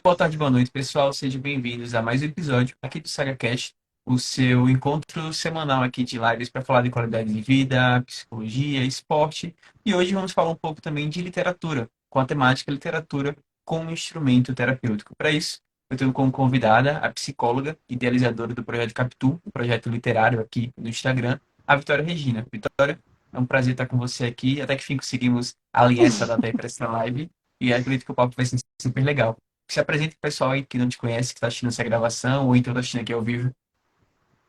Boa tarde, boa noite, pessoal. Sejam bem-vindos a mais um episódio aqui do SagaCast, o seu encontro semanal aqui de lives para falar de qualidade de vida, psicologia, esporte. E hoje vamos falar um pouco também de literatura, com a temática literatura como instrumento terapêutico. Para isso, eu tenho como convidada a psicóloga, idealizadora do projeto Capitu, um projeto literário aqui no Instagram, a Vitória Regina. Vitória, é um prazer estar com você aqui. Até que enfim conseguimos alinhar essa data aí para essa live. E acredito que o papo vai ser super legal. Se apresente pro pessoal aí que não te conhece, que está assistindo essa gravação, ou então está assistindo aqui ao vivo.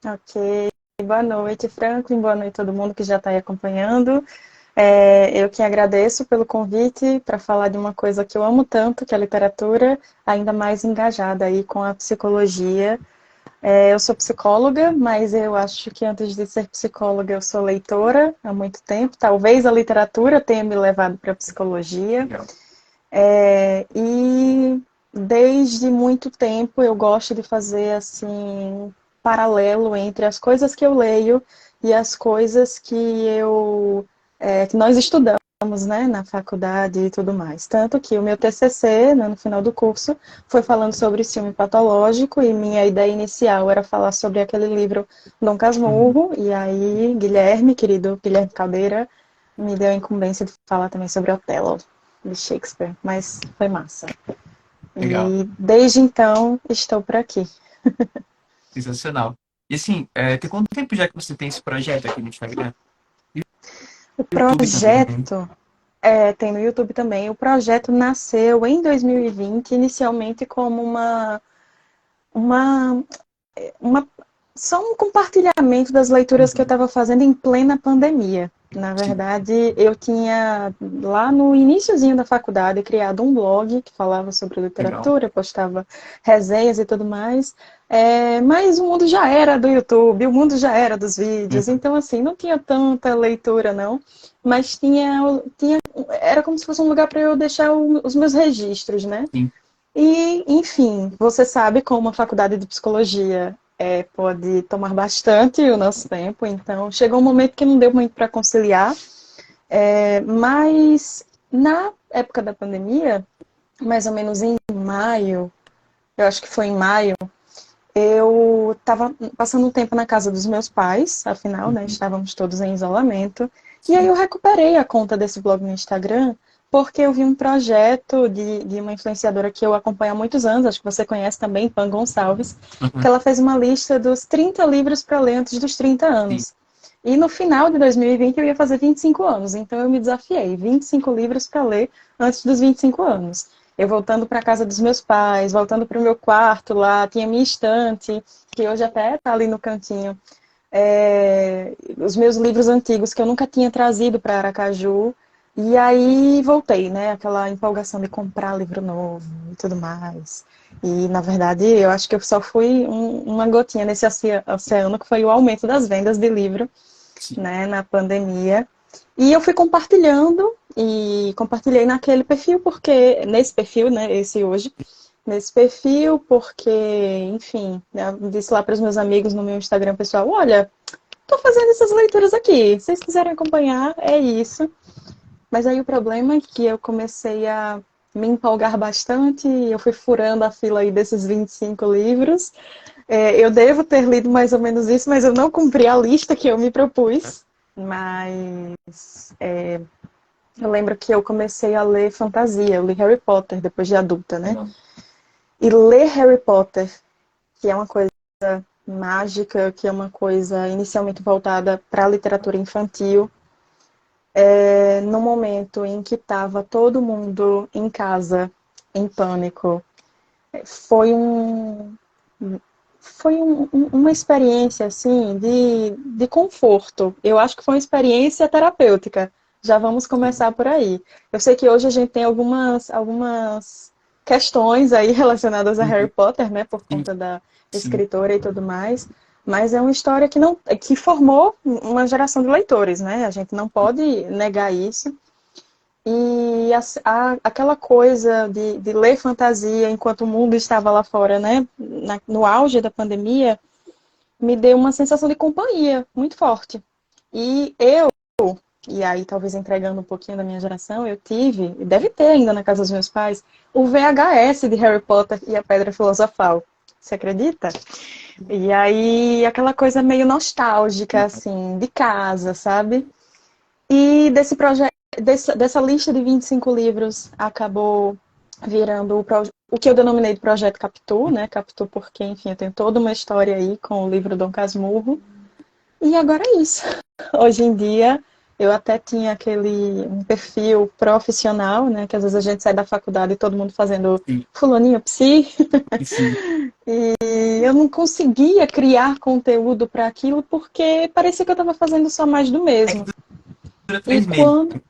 Ok, boa noite, Franklin, boa noite a todo mundo que já está aí acompanhando. Eu que agradeço pelo convite para falar de uma coisa que eu amo tanto, que é a literatura, ainda mais engajada aí com a psicologia. Eu sou psicóloga, mas eu acho que antes de ser psicóloga eu sou leitora há muito tempo. Talvez a literatura tenha me levado para a psicologia. Legal. E desde muito tempo eu gosto de fazer assim paralelo entre as coisas que eu leio e as coisas que nós estudamos, né, na faculdade e tudo mais. Tanto que o meu TCC, né, no final do curso, foi falando sobre ciúme patológico e minha ideia inicial era falar sobre aquele livro Dom Uhum. Casmurro, e aí Guilherme, querido Guilherme Caldeira, me deu a incumbência de falar também sobre Otelo de Shakespeare, mas foi massa. Legal. E desde então estou por aqui. Sensacional. E assim, tem quanto tempo já que você tem esse projeto aqui no Instagram? E O no YouTube também. projeto tem no YouTube também. O projeto nasceu em 2020, inicialmente como uma, uma só um compartilhamento das leituras que eu Uhum. estava fazendo em plena pandemia. Na Sim, verdade, eu tinha, lá no iniciozinho da faculdade, criado um blog que falava sobre legal. literatura, postava resenhas e tudo mais. Mas o mundo já era do YouTube, o mundo já era dos vídeos, Uhum. então, assim, não tinha tanta leitura, não. Mas era como se fosse um lugar para eu deixar os meus registros, né? Sim, E, enfim, você sabe como a faculdade de psicologia pode tomar bastante o nosso tempo, então chegou um momento que não deu muito para conciliar, mas na época da pandemia, mais ou menos em maio, eu acho que foi em maio, eu estava passando um tempo na casa dos meus pais, afinal, né, uhum. estávamos todos em isolamento, e aí Sim. eu recuperei a conta desse blog no Instagram, porque eu vi um projeto de uma influenciadora que eu acompanho há muitos anos, acho que você conhece também, Pan Gonçalves, que Uhum. ela fez uma lista dos 30 livros para ler antes dos 30 Sim. anos. E no final de 2020 eu ia fazer 25 anos, então eu me desafiei, 25 livros para ler antes dos 25 anos. Eu voltando para a casa dos meus pais, voltando para o meu quarto lá, tinha minha estante, que hoje até está ali no cantinho. Os meus livros antigos que eu nunca tinha trazido para Aracaju. E aí voltei, né? Aquela empolgação de comprar livro novo e tudo mais. E, na verdade, eu acho que eu só fui uma gotinha nesse oceano, que foi o aumento das vendas de livro, Sim. né, na pandemia. E eu fui compartilhando, e compartilhei naquele perfil, porque, nesse perfil, né, esse hoje, nesse perfil, porque, enfim, eu disse lá para os meus amigos no meu Instagram pessoal, olha, tô fazendo essas leituras aqui, se vocês quiserem acompanhar, é isso. Mas aí o problema é que eu comecei a me empolgar bastante, e eu fui furando a fila aí desses 25 livros. Eu devo ter lido mais ou menos isso, mas eu não cumpri a lista que eu me propus. Mas eu lembro que eu comecei a ler fantasia, eu li Harry Potter depois de adulta, né? Legal. E ler Harry Potter, que é uma coisa mágica, que é uma coisa inicialmente voltada para a literatura infantil, no momento em que estava todo mundo em casa, em pânico, foi um, uma experiência assim de conforto. Eu acho que foi uma experiência terapêutica. Já vamos Sim. começar por aí. Eu sei que hoje a gente tem algumas questões aí relacionadas a Harry Uhum. Potter, né, por Sim. conta da Sim. escritora e tudo mais, mas é uma história que não que formou uma geração de leitores, né? A gente não pode negar isso. E aquela coisa de ler fantasia enquanto o mundo estava lá fora, né, no auge da pandemia, me deu uma sensação de companhia muito forte. E eu, e aí talvez entregando um pouquinho da minha geração, eu tive, e deve ter ainda na casa dos meus pais, o VHS de Harry Potter e a Pedra Filosofal. Você acredita? E aí, aquela coisa meio nostálgica, assim, de casa, sabe? E desse projeto, dessa lista de 25 livros acabou virando o que eu denominei de Projeto Capitu, né? Capitu porque, enfim, eu tenho toda uma história aí com o livro Dom Casmurro. E agora é isso. Hoje em dia, eu até tinha um perfil profissional, né? Que às vezes a gente sai da faculdade e todo mundo fazendo Sim, fulaninho psi. sim. E eu não conseguia criar conteúdo para aquilo porque parecia que eu estava fazendo só mais do É que mesmo. dura E 3 meses. quando.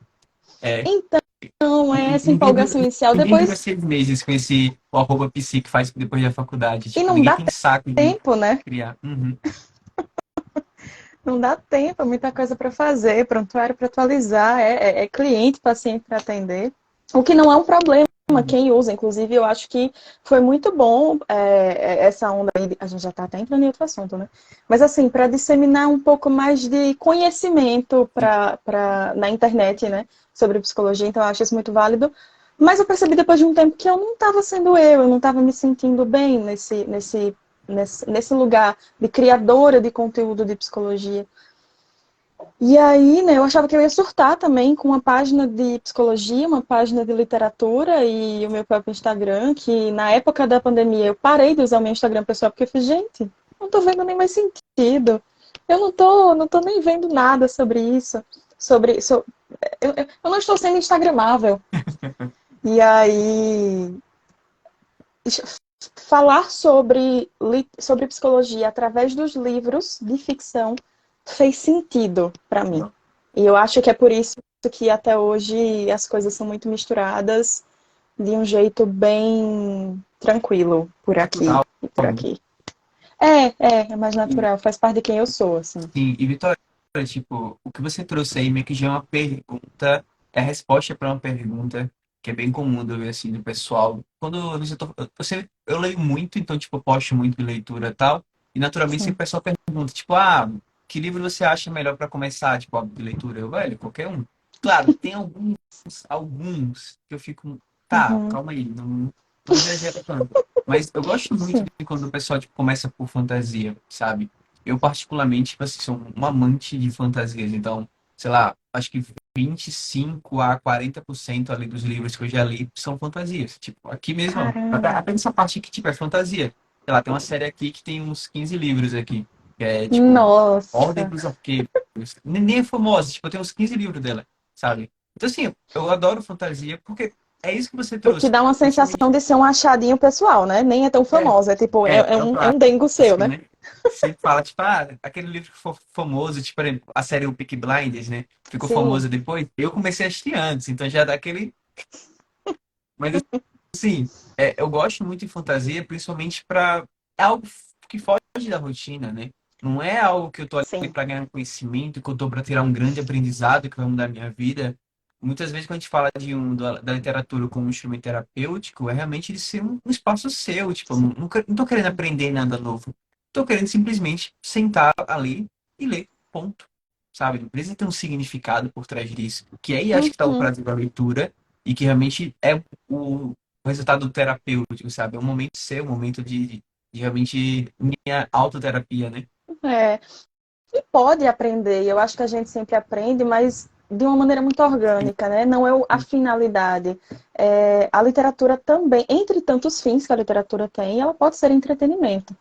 É. Então, é essa Ninguém dura, empolgação inicial, ninguém dura depois. 6 meses com esse o arroba psi que faz depois da faculdade. E Tipo, não ninguém dá tem saco de tempo, né? criar. Uhum. Não dá tempo, é muita coisa para fazer, prontuário para atualizar, é cliente, paciente para atender. O que não é um problema, Uhum. quem usa. Inclusive, eu acho que foi muito bom essa onda aí. A gente já está até entrando em outro assunto, né? Mas, assim, para disseminar um pouco mais de conhecimento na internet, né? Sobre psicologia, então eu acho isso muito válido. Mas eu percebi depois de um tempo que eu não estava sendo eu não estava me sentindo bem nesse lugar de criadora de conteúdo de psicologia. E aí, né, eu achava que eu ia surtar também com uma página de psicologia, uma página de literatura e o meu próprio Instagram, que na época da pandemia eu parei de usar o meu Instagram pessoal porque eu fiz, gente, não tô vendo nem mais sentido. Eu não tô nem vendo nada sobre isso. Eu não estou sendo instagramável. E aí, falar sobre psicologia através dos livros de ficção fez sentido para mim. E eu acho que é por isso que até hoje as coisas são muito misturadas de um jeito bem tranquilo por aqui Natural. e por aqui. É mais E, natural, faz parte de quem eu sou, assim. sim, e Vitória, tipo, o que você trouxe aí meio que já é uma pergunta, é a resposta para uma pergunta que é bem comum de eu ver assim do pessoal. Quando eu leio muito, então tipo, eu posto muito de leitura e tal, e naturalmente sempre Sim. o pessoal pergunta, tipo, que livro você acha melhor para começar, tipo, de leitura? Eu, velho, qualquer um. Claro, tem alguns que eu fico, tá, Uhum. calma aí, não exagera tanto. Mas eu gosto muito Sim. de quando o pessoal tipo, começa por fantasia, sabe? Eu, particularmente, tipo assim, sou um amante de fantasias. Então, sei lá, acho que 25 a 40% ali dos livros que eu já li são fantasias. Tipo, aqui mesmo, Caramba. até essa parte que, tipo, é fantasia. Sei lá, tem uma série aqui que tem uns 15 livros aqui. Que é, tipo, Ordem Nossa. dos Arqueiros. Nem é famosa, tipo, tem uns 15 livros dela, sabe? Então, assim, eu adoro fantasia porque é isso que você O que trouxe. dá uma sensação Principalmente, de ser um achadinho pessoal, né? Nem é tão é, famosa, é tipo, é, é um dengo seu, clássico, né? né? Sempre fala, tipo, aquele livro que foi famoso, tipo, por exemplo, a série O Peaky Blinders, né? Ficou Sim, famosa depois. Eu comecei a assistir antes, então já dá aquele. Mas, assim, eu gosto muito de fantasia, principalmente pra. É algo que foge da rotina, né? Não é algo que eu tô ali sim. pra ganhar um conhecimento, que eu tô pra tirar um grande aprendizado que vai mudar a minha vida. Muitas vezes, quando a gente fala da literatura como um instrumento terapêutico, é realmente de ser um espaço seu. Tipo, eu não tô querendo aprender nada novo. Tô querendo simplesmente sentar ali e ler. Ponto. Sabe? Não precisa ter um significado por trás disso. Que aí acho que tá o Uhum. prazer da leitura e que realmente é o resultado terapêutico, sabe? É um momento seu, um momento de realmente minha autoterapia, né? É. E pode aprender, e eu acho que a gente sempre aprende, mas de uma maneira muito orgânica, né? Não é a finalidade. A literatura também, entre tantos fins que a literatura tem, ela pode ser entretenimento.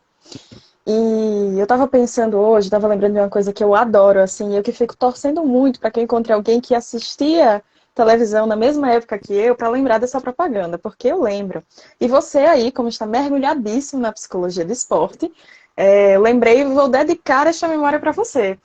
E eu estava pensando hoje, estava lembrando de uma coisa que eu adoro, assim, eu que fico torcendo muito para que eu encontre alguém que assistia televisão na mesma época que eu, para lembrar dessa propaganda, porque eu lembro. E você aí, como está mergulhadíssimo na psicologia do esporte, eu lembrei e vou dedicar esta memória para você.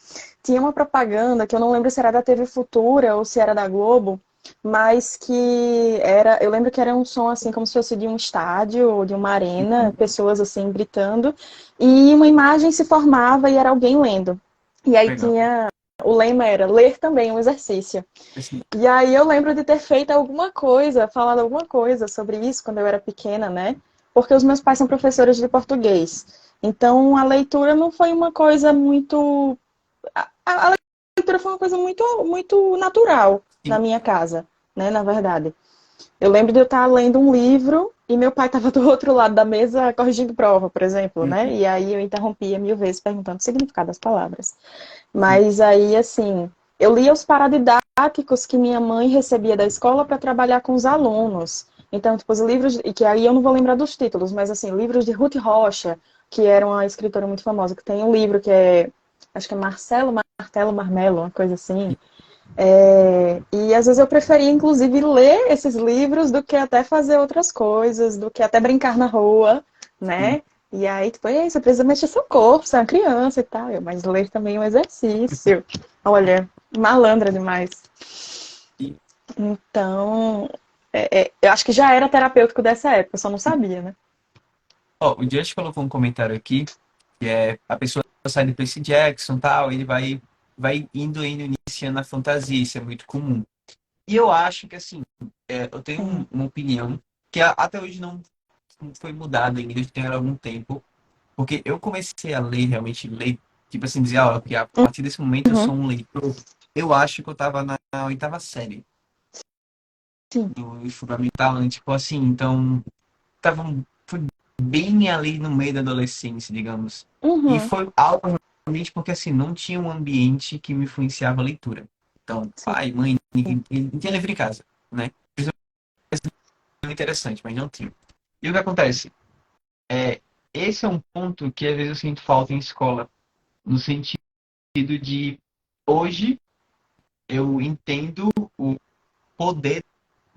Tinha uma propaganda que eu não lembro se era da TV Futura ou se era da Globo, mas que era, eu lembro que era um som assim como se fosse de um estádio ou de uma arena, pessoas assim gritando, e uma imagem se formava e era alguém lendo. E aí Legal. tinha, o lema era ler também um exercício. Assim, E aí eu lembro de ter feito alguma coisa, falado alguma coisa sobre isso quando eu era pequena, né? Porque os meus pais são professores de português. Então a leitura não foi uma coisa muito. A leitura foi uma coisa muito natural na Sim. minha casa, né, na verdade. Eu lembro de eu estar lendo um livro e meu pai estava do outro lado da mesa corrigindo prova, por exemplo, né? Uhum. E aí eu interrompia 1000 vezes perguntando o significado das palavras. Sim. Mas aí, assim, eu lia os paradidáticos que minha mãe recebia da escola para trabalhar com os alunos. Então, tipo, os livros, e que aí eu não vou lembrar dos títulos, mas assim, livros de Ruth Rocha, que era uma escritora muito famosa, que tem um livro que é, acho que é Marcelo, Martelo, Marmelo, uma coisa assim. E às vezes eu preferia, inclusive, ler esses livros do que até fazer outras coisas, do que até brincar na rua, Sim. né? E aí, tipo, "Ei, você precisa mexer seu corpo, você é uma criança e tal. Mas ler também é um exercício. Olha, malandra demais. E, Então, eu acho que já era terapêutico dessa época, eu só não sabia, né? ó, o Just colocou um comentário aqui, que é a pessoa sai do Percy Jackson e tal, ele vai indo, iniciando a fantasia, isso é muito comum. E eu acho que, assim, eu tenho Sim. uma opinião que até hoje não foi mudada ainda, tem algum tempo, porque eu comecei a ler, realmente ler, tipo assim, dizer, ó, que a partir desse momento eu Uhum. sou um leitor, eu acho que eu tava na oitava série Sim. do fundamental, né? Tipo assim, então, tava, foi bem ali no meio da adolescência, digamos. E Uhum. foi algo realmente porque, assim, não tinha um ambiente que me influenciava a leitura. Então, Sim. pai, mãe, ninguém não tinha livro em casa, né? Isso é interessante, mas não tinha. E o que acontece? É, esse é um ponto que às vezes eu sinto falta em escola, no sentido de hoje eu entendo o poder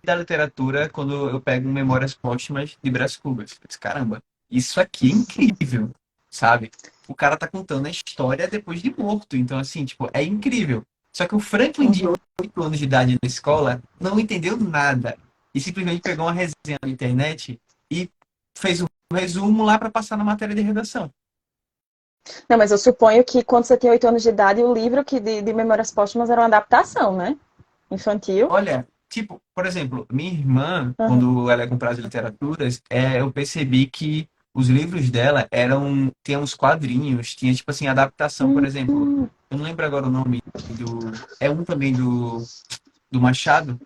da literatura quando eu pego Memórias Póstumas de Brás Cubas. Eu disse, caramba, isso aqui é incrível, sabe? O cara tá contando a história depois de morto, então assim, tipo, é incrível. Só que o Franklin de Uhum. 8 anos de idade na escola não entendeu nada e simplesmente pegou uma resenha na internet e fez um resumo lá para passar na matéria de redação. Não, mas eu suponho que quando você tem 8 anos de idade, o livro de Memórias Póstumas era uma adaptação, né? Infantil. Olha, tipo, por exemplo, minha irmã, Uhum. quando ela é comprada de literaturas, eu percebi que os livros dela tinha uns quadrinhos, tinha, tipo assim, adaptação, por exemplo. Hum. Eu não lembro agora o nome é um também do Machado,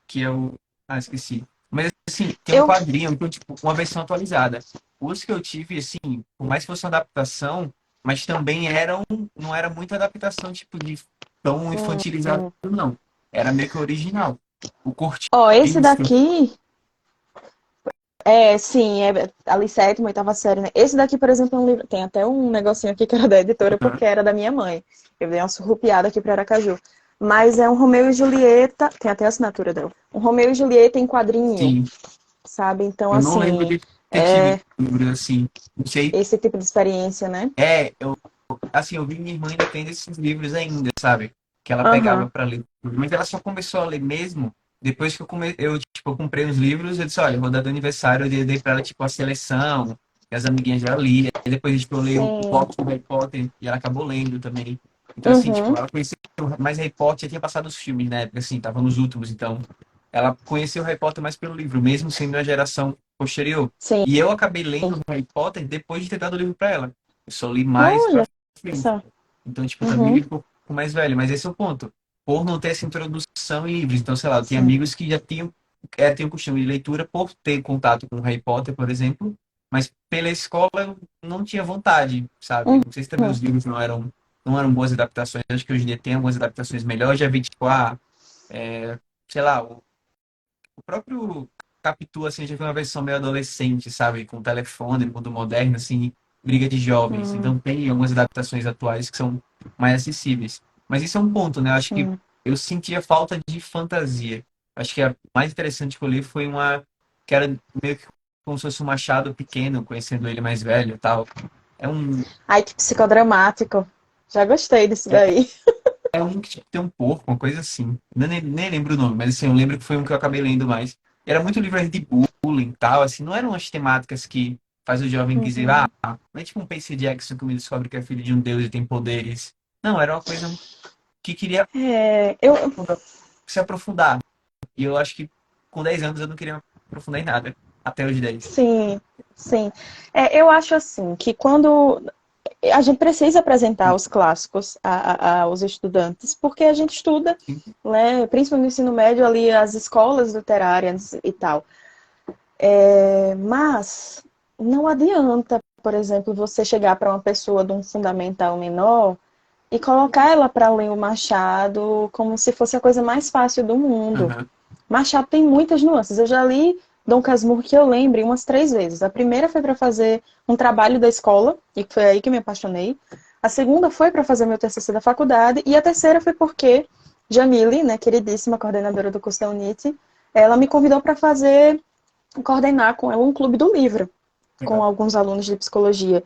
que é o. Ah, esqueci. Mas, assim, tem um Eu, quadrinho, então, tipo, uma versão atualizada. Os que eu tive, assim, por mais que fosse uma adaptação, mas também não era muita adaptação, tipo, de tão infantilizado, não. Era meio que original. O Curtido, ó, esse daqui, sim, é ali sétima, oitava série, né? Esse daqui, por exemplo, é um livro, tem até um negocinho aqui que era da editora porque era da minha mãe. Eu dei uma surrupiada aqui para Aracaju. Mas é um Romeu e Julieta, tem até a assinatura dela. Um Romeu e Julieta em quadrinho, sim, sabe? Então, eu não lembro assim, de ter tido é livro assim. Não sei. esse tipo de experiência, né? Assim, eu vi minha irmã ainda tendo esses livros ainda, sabe? Que ela pegava Aham, para ler. Mas ela só começou a ler mesmo depois que tipo, eu comprei os livros, eu disse, olha, eu vou dar do aniversário, eu dei para ela, tipo, a seleção, que as amiguinhas já liam. E depois, tipo, eu leio o sim. box do Harry Potter, e ela acabou lendo também. Então, assim, tipo, Uhum, ela conheceu mais Harry Potter, já tinha passado os filmes, né? Porque, assim, tava nos últimos, então... Ela conheceu Harry Potter mais pelo livro, mesmo sendo a geração posterior. sim. E eu acabei lendo Harry Potter depois de ter dado o livro para ela. Eu só li mais pra Olha frente. só. Então, tipo, também Uhum, li um pouco mais velho. Mas esse é o ponto. Por não ter essa introdução em livros. Então, sei lá, eu tinha sim. amigos que já tinham costume de leitura por ter contato com Harry Potter, por exemplo. Mas pela escola eu não tinha vontade, sabe? Não sei se também Uhum, os livros não eram boas adaptações. Acho que hoje em dia tem algumas adaptações melhores. Já vi, tipo, sei lá, o próprio Capitu, assim, já foi uma versão meio adolescente, sabe? Com telefone, mundo moderno, assim, briga de jovens. uhum, Então tem algumas adaptações atuais que são mais acessíveis. Mas isso é um ponto, né? Eu acho que sim. eu sentia falta de fantasia. Acho que a mais interessante que eu li foi uma que era meio que como se fosse um Machado pequeno, conhecendo ele mais velho e tal. É um, Ai, que psicodramático. Já gostei disso daí. é um que tipo, tem um porco, uma coisa assim. Eu nem lembro o nome, mas assim, eu lembro que foi um que eu acabei lendo mais. Era muito livro de bullying e tal, assim, não eram as temáticas que faz o jovem dizer, Uhum. não é tipo um Percy Jackson que me descobre que é filho de um deus e tem poderes. Não, era uma coisa que queria Eu, se aprofundar. E eu acho que com 10 anos eu não queria me aprofundar em nada. Até os 10. sim, sim. Eu acho assim que quando a gente precisa apresentar os clássicos aos estudantes, porque a gente estuda, Sim. né, principalmente no ensino médio, ali as escolas literárias e tal. Mas não adianta, por exemplo, você chegar para uma pessoa de um fundamental menor e colocar ela para ler o Machado como se fosse a coisa mais fácil do mundo. Aham. Machado tem muitas nuances. Eu já li Dom Casmurro, que eu lembre, umas 3 vezes. A primeira foi para fazer um trabalho da escola, e foi aí que me apaixonei. A segunda foi para fazer meu TCC da faculdade. E a terceira foi porque Jamile, né, queridíssima coordenadora do curso da UNIT, ela me convidou para coordenar com ela um clube do livro, com Legal. alguns alunos de psicologia.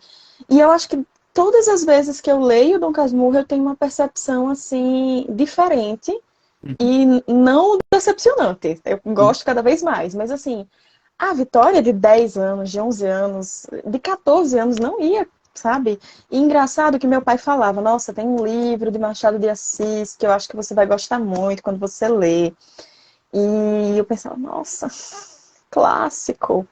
E eu acho que todas as vezes que eu leio Dom Casmurro, eu tenho uma percepção, assim, diferente Uhum. e não decepcionante. Eu gosto cada vez mais. Mas, assim, a Vitória de 10 anos, de 11 anos, de 14 anos não ia, sabe? E engraçado que meu pai falava, nossa, tem um livro de Machado de Assis que eu acho que você vai gostar muito quando você lê. E eu pensava, nossa, clássico.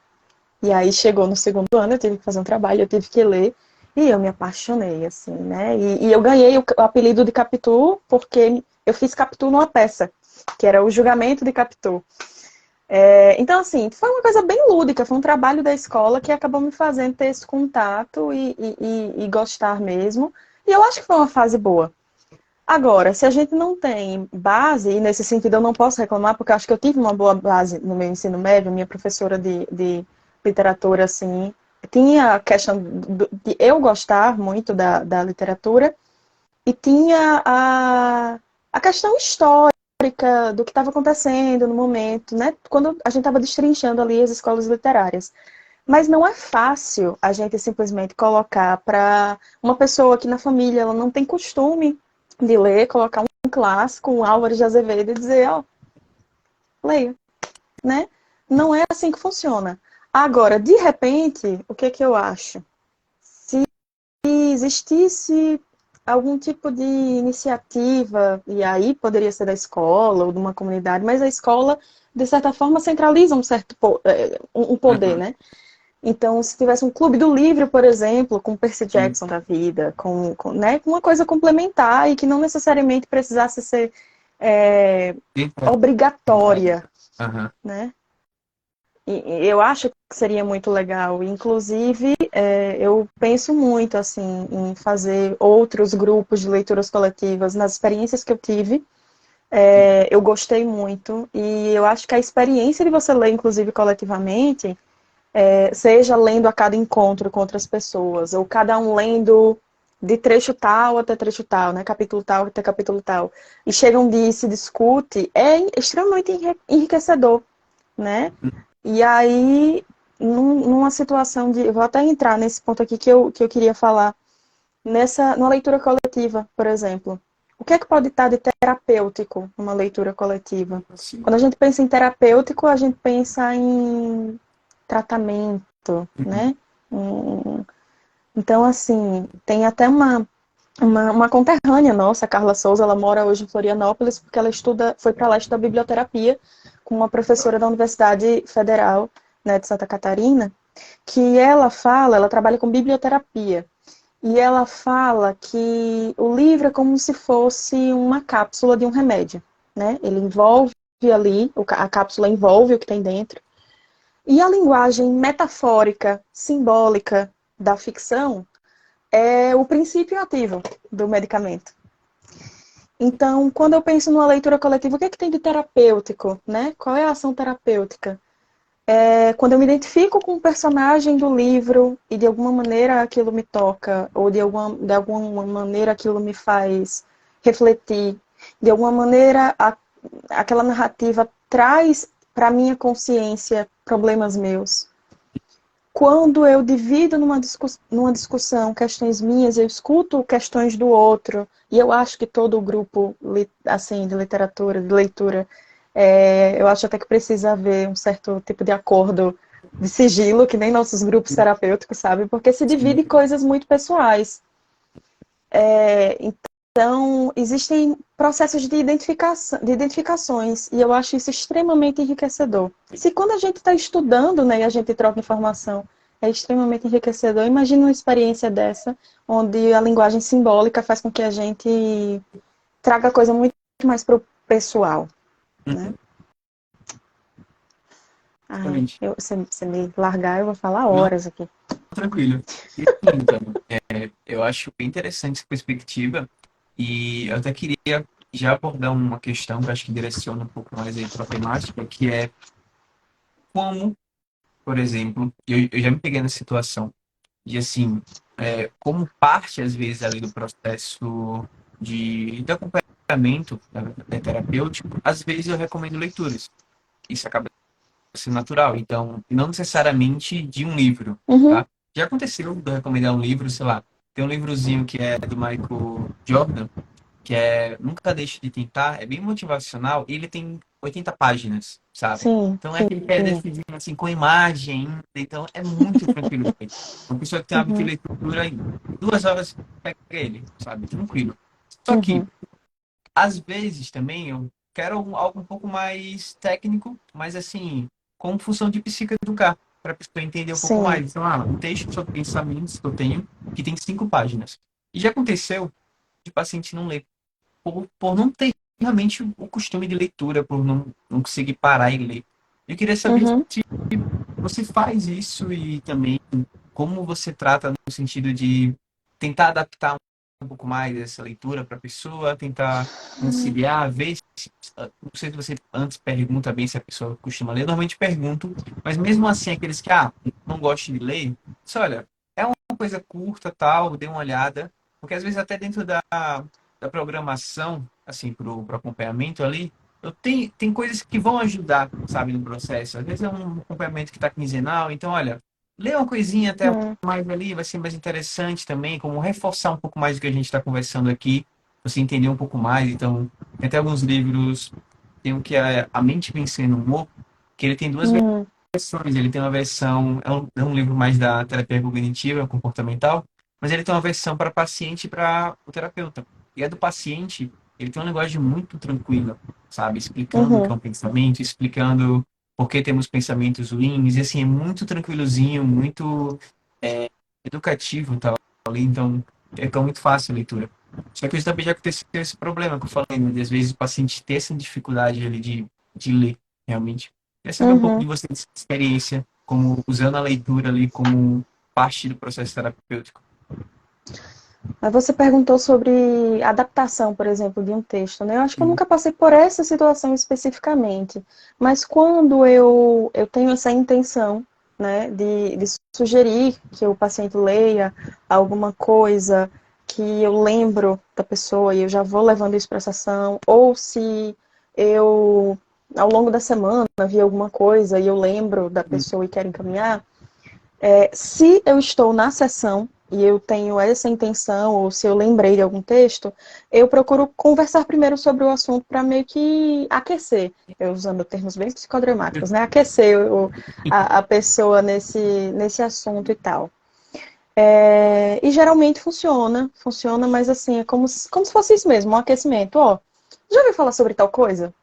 E aí chegou no segundo ano, eu tive que fazer um trabalho, eu tive que ler, e eu me apaixonei, assim, né? E eu ganhei o apelido de Capitu porque eu fiz Capitu numa peça, que era o julgamento de Capitu. Então, assim, foi uma coisa bem lúdica, foi um trabalho da escola que acabou me fazendo ter esse contato e gostar mesmo. E eu acho que foi uma fase boa. Agora, se a gente não tem base, e nesse sentido eu não posso reclamar, porque eu acho que eu tive uma boa base no meu ensino médio, minha professora de literatura, assim, tinha a questão de eu gostar muito da literatura, e tinha a questão histórica do que estava acontecendo no momento, né? Quando a gente estava destrinchando ali as escolas literárias. Mas não é fácil a gente simplesmente colocar para uma pessoa que na família ela não tem costume de ler, colocar um clássico, um Álvares de Azevedo e dizer, ó, leia, né? Não é assim que funciona. Agora, de repente, o que é que eu acho? Se existisse algum tipo de iniciativa, e aí poderia ser da escola ou de uma comunidade, mas a escola, de certa forma, centraliza um certo um poder, Aham. né? Então, se tivesse um clube do livro, por exemplo, com Percy Sim. Jackson da vida, né, com uma coisa complementar e que não necessariamente precisasse ser Eita, verdade. obrigatória, Aham. né? E eu acho que seria muito legal. Inclusive, eu penso muito assim em fazer outros grupos de leituras coletivas. Nas experiências que eu tive, Sim. eu gostei muito. E eu acho que a experiência de você ler, inclusive coletivamente, seja lendo a cada encontro com outras pessoas, ou cada um lendo de trecho tal até trecho tal, né? Capítulo tal até capítulo tal. E chega um dia e se discute, é extremamente enriquecedor, né? E aí, numa situação de. Eu vou até entrar nesse ponto aqui que eu queria falar. Numa leitura coletiva, por exemplo. O que é que pode estar de terapêutico numa leitura coletiva? Sim. Quando a gente pensa em terapêutico, a gente pensa em tratamento, Uhum. né? Então, assim, tem até uma conterrânea nossa, a Carla Souza, ela mora hoje em Florianópolis, porque ela foi para lá estudar biblioterapia com uma professora da Universidade Federal, né, de Santa Catarina, que ela trabalha com biblioterapia. E ela fala que o livro é como se fosse uma cápsula de um remédio, né? Ele envolve ali, a cápsula envolve o que tem dentro. E a linguagem metafórica, simbólica da ficção é o princípio ativo do medicamento. Então, quando eu penso numa leitura coletiva, o que é que tem de terapêutico, né? Qual é a ação terapêutica? Quando eu me identifico com o personagem do livro e de alguma maneira aquilo me toca, ou de alguma maneira aquilo me faz refletir, de alguma maneira aquela narrativa traz para minha consciência problemas meus. Quando eu divido numa discussão questões minhas, eu escuto questões do outro, e eu acho que todo o grupo assim, de literatura, de leitura, eu acho até que precisa haver um certo tipo de acordo de sigilo, que nem nossos grupos terapêuticos, sabe? Porque se Sim. divide coisas muito pessoais. Então, existem processos de identificações, e eu acho isso extremamente enriquecedor. Se quando a gente está estudando, né, e a gente troca informação, é extremamente enriquecedor. Imagina uma experiência dessa, onde a linguagem simbólica faz com que a gente traga a coisa muito mais para o pessoal, né? Uhum, Ai, exatamente. se me largar, eu vou falar Não, horas aqui. tranquilo. E assim, então, eu acho bem interessante essa perspectiva e eu até queria já abordar uma questão que eu acho que direciona um pouco mais aí para a temática, que é como, por exemplo, eu já me peguei nessa situação de assim, como parte às vezes ali do processo de acompanhamento terapêutico, às vezes eu recomendo leituras. Isso acaba sendo natural, então não necessariamente de um livro, Uhum, tá? Já aconteceu de eu recomendar um livro, sei lá, tem um livrozinho que é do Michael Jordan, que é Nunca Deixe de Tentar, é bem motivacional e ele tem 80 páginas, sabe? sim, Então é sim, aquele que é sim. decidido assim, com imagem ainda, então é muito tranquilo de ler. Uma pessoa que tem hábito de Uhum, leitura, em 2 horas pega ele, sabe? Tranquilo. Só que, uhum, às vezes também eu quero algo um pouco mais técnico, mas assim, com função de psicoeducar, para a pessoa entender um pouco sim. mais. Então, um texto sobre pensamentos que eu tenho, que tem 5 páginas. E já aconteceu de paciente não ler por não ter realmente o costume de leitura, por não conseguir parar e ler. Eu queria saber Uhum, se você faz isso e também como você trata no sentido de tentar adaptar um pouco mais essa leitura para a pessoa, tentar conciliar, ver se, não sei se você antes pergunta bem se a pessoa costuma ler, normalmente pergunto, mas mesmo assim aqueles que não gostam de ler, diz, olha, é uma coisa curta, tal, dê uma olhada, porque às vezes até dentro da programação, assim, para o acompanhamento ali, tem coisas que vão ajudar, sabe, no processo. Às vezes é um acompanhamento que está quinzenal, então, olha, lê uma coisinha até uhum, mais ali, vai ser mais interessante também, como reforçar um pouco mais do que a gente está conversando aqui, você entender um pouco mais. Então, tem até alguns livros, tem um que é A Mente Vencendo o Humor, que ele tem duas uhum, versões. Ele tem uma versão, é um livro mais da terapia cognitiva, comportamental, mas ele tem uma versão para paciente e para o terapeuta. E a do paciente, ele tem uma linguagem muito tranquila, sabe? Explicando o que uhum, é um pensamento, explicando por que temos pensamentos ruins, e assim, é muito tranquilozinho, muito educativo, tá ali, então é muito fácil a leitura. Só que isso também já aconteceu esse problema que eu falei, né? De às vezes o paciente ter essa dificuldade ali de ler, realmente. Queria saber um pouco de uhum. você, dessa experiência, como usando a leitura ali como parte do processo terapêutico. Mas você perguntou sobre adaptação, por exemplo, de um texto, né? Eu acho que eu nunca passei por essa situação especificamente, mas quando eu tenho essa intenção, né, de sugerir que o paciente leia alguma coisa que eu lembro da pessoa e eu já vou levando isso para a sessão, ou se eu, ao longo da semana, vi alguma coisa e eu lembro da pessoa e quero encaminhar, se eu estou na sessão e eu tenho essa intenção, ou se eu lembrei de algum texto, eu procuro conversar primeiro sobre o assunto para meio que aquecer, eu usando termos bem psicodramáticos, né? Aquecer a pessoa nesse assunto e tal. E geralmente funciona, mas assim, é como se fosse isso mesmo, um aquecimento. Ó, já ouviu falar sobre tal coisa?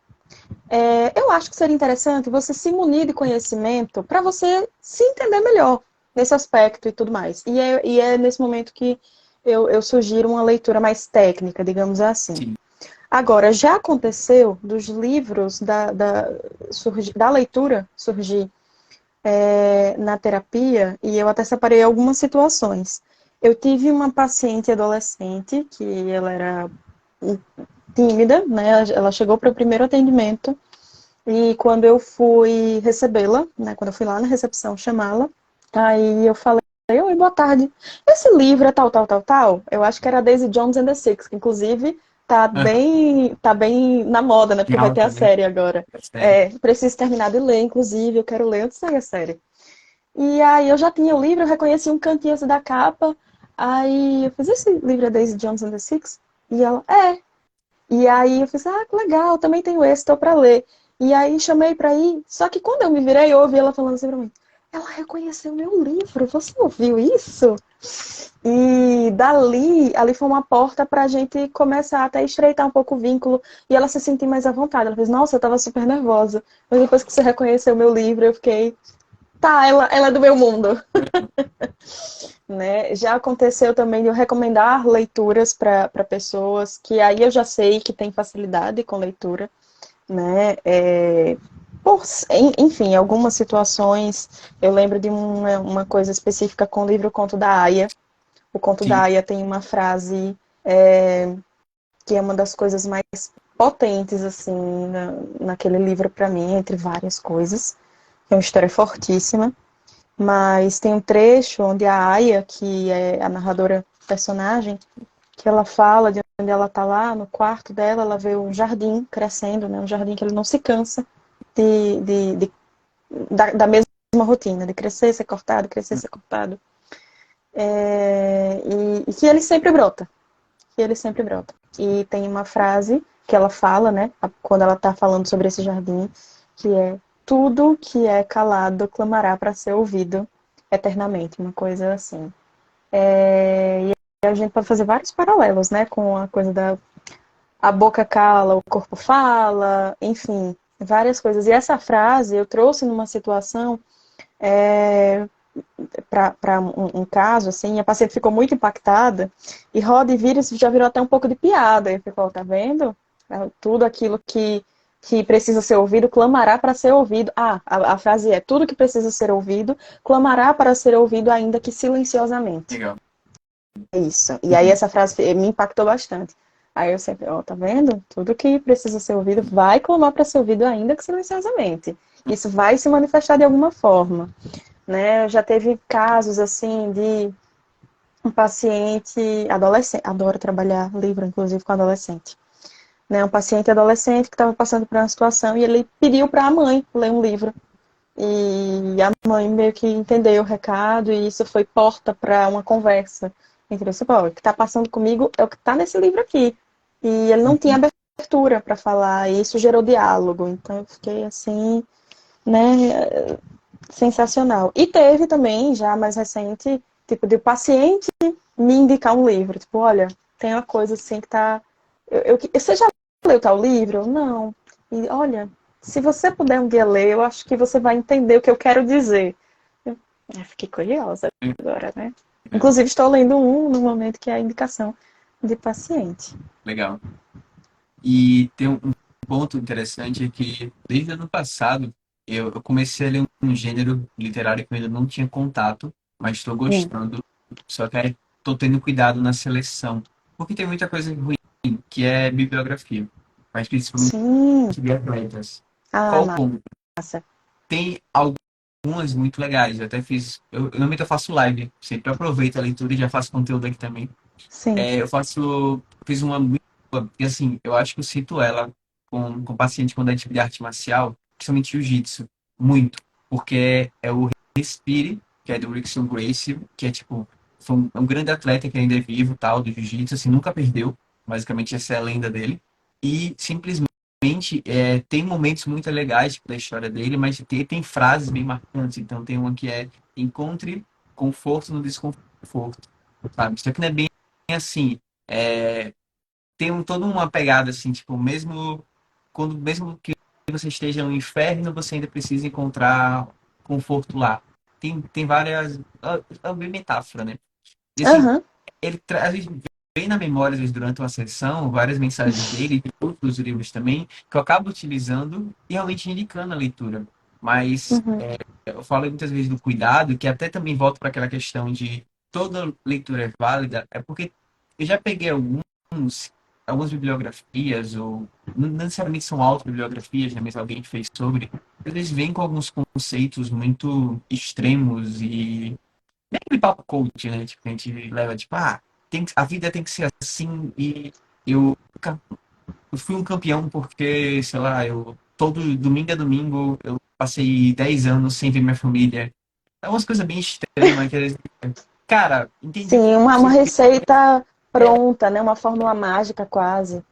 Eu acho que seria interessante você se munir de conhecimento para você se entender melhor nesse aspecto e tudo mais. E é nesse momento que eu sugiro uma leitura mais técnica, digamos assim. Sim. Agora, já aconteceu dos livros da leitura surgir na terapia, e eu até separei algumas situações. Eu tive uma paciente adolescente que ela era tímida, né? Ela chegou para o primeiro atendimento e quando eu fui recebê-la, né, quando eu fui lá na recepção chamá-la, aí eu falei, oi, boa tarde. Esse livro é tal, tal, tal, tal. Eu acho que era Daisy Jones and the Six, que inclusive Aham. tá bem na moda, né, Em porque vai ter a alta, né? série agora. É sério. Preciso terminar de ler, inclusive, eu quero ler antes de sair a série. E aí eu já tinha o livro, eu reconheci um cantinho assim da capa, aí eu fiz, esse livro é Daisy Jones and the Six? E ela, é. E aí eu fiz, que legal, também tenho esse, tô pra ler. E aí chamei pra ir, só que quando eu me virei, eu ouvi ela falando assim pra mim, ela reconheceu meu livro, você ouviu isso? E ali foi uma porta pra gente começar até a estreitar um pouco o vínculo e ela se sentir mais à vontade. Ela fez, nossa, eu tava super nervosa. Mas depois que você reconheceu meu livro, eu fiquei Tá, ela é do meu mundo, né? Já aconteceu também de eu recomendar leituras para pessoas que aí eu já sei que tem facilidade com leitura, né? Enfim, algumas situações, eu lembro de uma coisa específica com o livro Conto da Aia. O Conto da Sim, Aia tem uma frase é, que é uma das coisas mais potentes, assim, naquele livro para mim, entre várias coisas. É uma história fortíssima, mas tem um trecho onde a Aya, que é a narradora personagem, que ela fala de onde ela tá lá, no quarto dela, ela vê um jardim crescendo, né? Um jardim que ele não se cansa da mesma rotina, de crescer, ser cortado, crescer, ser cortado. E que ele sempre brota, que ele sempre brota. E tem uma frase que ela fala, né, quando ela tá falando sobre esse jardim, que é tudo que é calado clamará para ser ouvido eternamente, uma coisa assim. E a gente pode fazer vários paralelos, né, com a coisa da a boca cala, o corpo fala, enfim, várias coisas. E essa frase eu trouxe numa situação para um caso, assim, a paciente ficou muito impactada e roda e vira, isso já virou até um pouco de piada. E ficou, tá vendo? Tudo aquilo que precisa ser ouvido, clamará para ser ouvido. A frase é, tudo que precisa ser ouvido, clamará para ser ouvido, ainda que silenciosamente. legal. É isso. E aí Uhum. essa frase me impactou bastante. Aí eu sempre, ó, tá vendo? Tudo que precisa ser ouvido vai clamar para ser ouvido, ainda que silenciosamente. Isso vai se manifestar de alguma forma, né? Já teve casos assim de um paciente adolescente, adoro trabalhar livro, inclusive com adolescente, né? Um paciente adolescente que estava passando por uma situação e ele pediu para a mãe ler um livro. E a mãe meio que entendeu o recado e isso foi porta para uma conversa. Entendeu? Você, o que está passando comigo é o que está nesse livro aqui. E ele não tinha Uhum. abertura para falar, e isso gerou diálogo. Então eu fiquei assim, né, sensacional. E teve também, já mais recente, tipo, de o paciente me indicar um livro. Tipo, olha, tem uma coisa assim que tá. Você já leu tal livro? Não. E olha, se você puder um dia ler, eu acho que você vai entender o que eu quero dizer. Eu fiquei curiosa agora, né? Legal. Inclusive, estou lendo um no momento que é a indicação de paciente. Legal. E tem um ponto interessante é que desde o ano passado eu comecei a ler um gênero literário que eu ainda não tinha contato, mas estou Hum. gostando, só que estou tendo cuidado na seleção, porque tem muita coisa ruim que é bibliografia, mas principalmente Sim. de atletas. Ah, Qual o ponto? massa. Tem algumas muito legais, eu até fiz, eu normalmente eu faço live, sempre aproveito a leitura e já faço conteúdo aqui também. Sim. Fiz uma muito boa, e assim, eu acho que eu cito ela com paciente quando é tipo de arte marcial, principalmente jiu-jitsu, muito, porque é o Respire, que é do Rickson Gracie, que é tipo, é um grande atleta que ainda é vivo, tal, do jiu-jitsu, assim, nunca perdeu, basicamente essa é a lenda dele, e simplesmente tem momentos muito legais tipo, da história dele, mas tem frases bem marcantes, então tem uma que é encontre conforto no desconforto, sabe? Isso aqui não é bem assim, é, tem toda uma pegada assim, tipo, mesmo que você esteja no inferno, você ainda precisa encontrar conforto lá. Tem várias, é bem metáfora, né? E assim, Aham. ele traz bem na memória, às vezes, durante uma sessão, várias mensagens dele, de outros livros também, que eu acabo utilizando e realmente indicando a leitura. Mas Uhum. eu falo muitas vezes do cuidado, que até também volto para aquela questão de toda leitura é válida, é porque eu já peguei algumas bibliografias, ou não necessariamente são autobiografias, né, mas alguém fez sobre, eles vêm com alguns conceitos muito extremos e nem aquele papo coach, né? Tipo, a gente leva, tipo, a vida tem que ser assim e eu, eu fui um campeão porque, sei lá, eu todo domingo a domingo eu passei 10 anos sem ver minha família. É umas coisas bem extremas que, cara, entendi que Sim, uma você receita é, pronta, né? Uma fórmula mágica quase.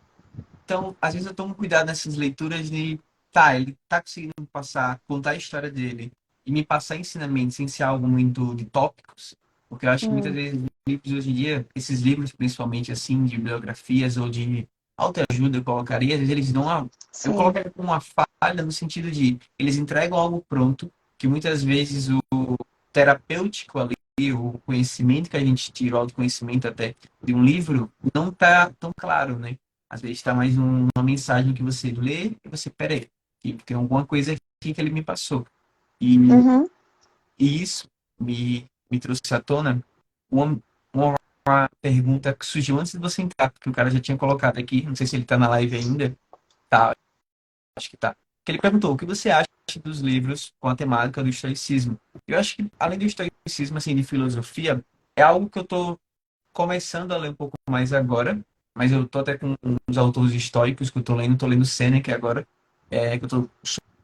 então, às vezes eu tomo cuidado nessas leituras de, tá, ele tá conseguindo passar, contar a história dele e me passar ensinamentos sem ser algo muito de tópicos, porque eu acho que muitas Hum, vezes livros hoje em dia, esses livros principalmente assim, de biografias ou de autoajuda, eu colocaria, às vezes eles dão eu sim. colocaria como uma falha no sentido de, eles entregam algo pronto que muitas vezes o terapêutico ali, o conhecimento que a gente tira, o autoconhecimento até de um livro, não tá tão claro, né? Às vezes está mais uma mensagem que você lê e você, peraí, que tem alguma coisa aqui que ele me passou. E, Uhum. e isso me trouxe à tona uma, uma pergunta que surgiu antes de você entrar, que o cara já tinha colocado aqui, não sei se ele está na live ainda, tá, acho que tá. Que ele perguntou, o que você acha dos livros com a temática do estoicismo? Eu acho que, além do estoicismo, assim, de filosofia, é algo que eu tô começando a ler um pouco mais agora, mas eu tô até com uns autores históricos que eu tô lendo Sêneca agora, que eu tô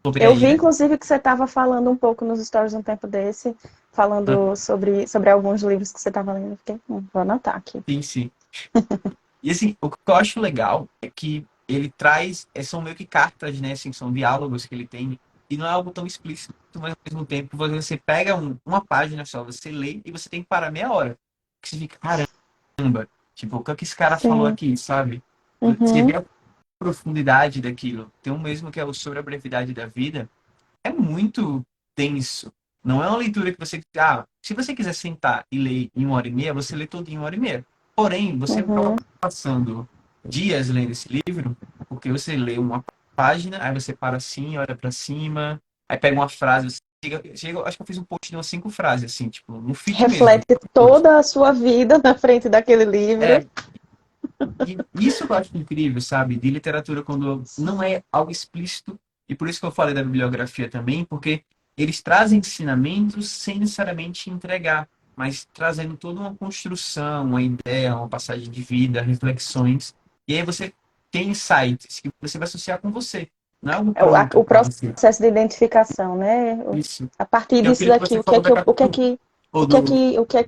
sobre a Eu vi, ira. inclusive, que você estava falando um pouco nos stories um tempo desse, falando sobre alguns livros que você estava lendo. Fiquei, vou anotar aqui. Sim, sim. E assim, o que eu acho legal é que ele traz, são meio que cartas, né? Assim, são diálogos que ele tem, e não é algo tão explícito, mas ao mesmo tempo você pega uma página só, você lê e você tem que parar meia hora. Que você fica, caramba, tipo, o que é que esse cara falou Sim. aqui, sabe? Você Uhum. vê a profundidade daquilo. Tem um mesmo que é o sobre a brevidade da vida, é muito denso. Não é uma leitura que você. Ah, se você quiser sentar e ler em 1 hora e meia, você lê todo em 1 hora e meia. Porém, você acaba Uhum. passando dias lendo esse livro, porque você lê uma página, aí você para assim, olha para cima, aí pega uma frase, você acho que eu fiz um post de umas 5 frases, assim, tipo, no feed mesmo. Reflete toda a sua vida na frente daquele livro. É, e isso eu acho incrível, sabe? De literatura quando não é algo explícito, e por isso que eu falei da bibliografia também, porque eles trazem ensinamentos sem necessariamente entregar, mas trazendo toda uma construção, uma ideia, uma passagem de vida, reflexões. E aí você tem insights que você vai associar com você. Não é algo É pronto o para você. processo de identificação, né? Isso. A partir Que é disso aquilo que daqui, você falou da o que é Capitu, que, ou do. que, Uhum. o que é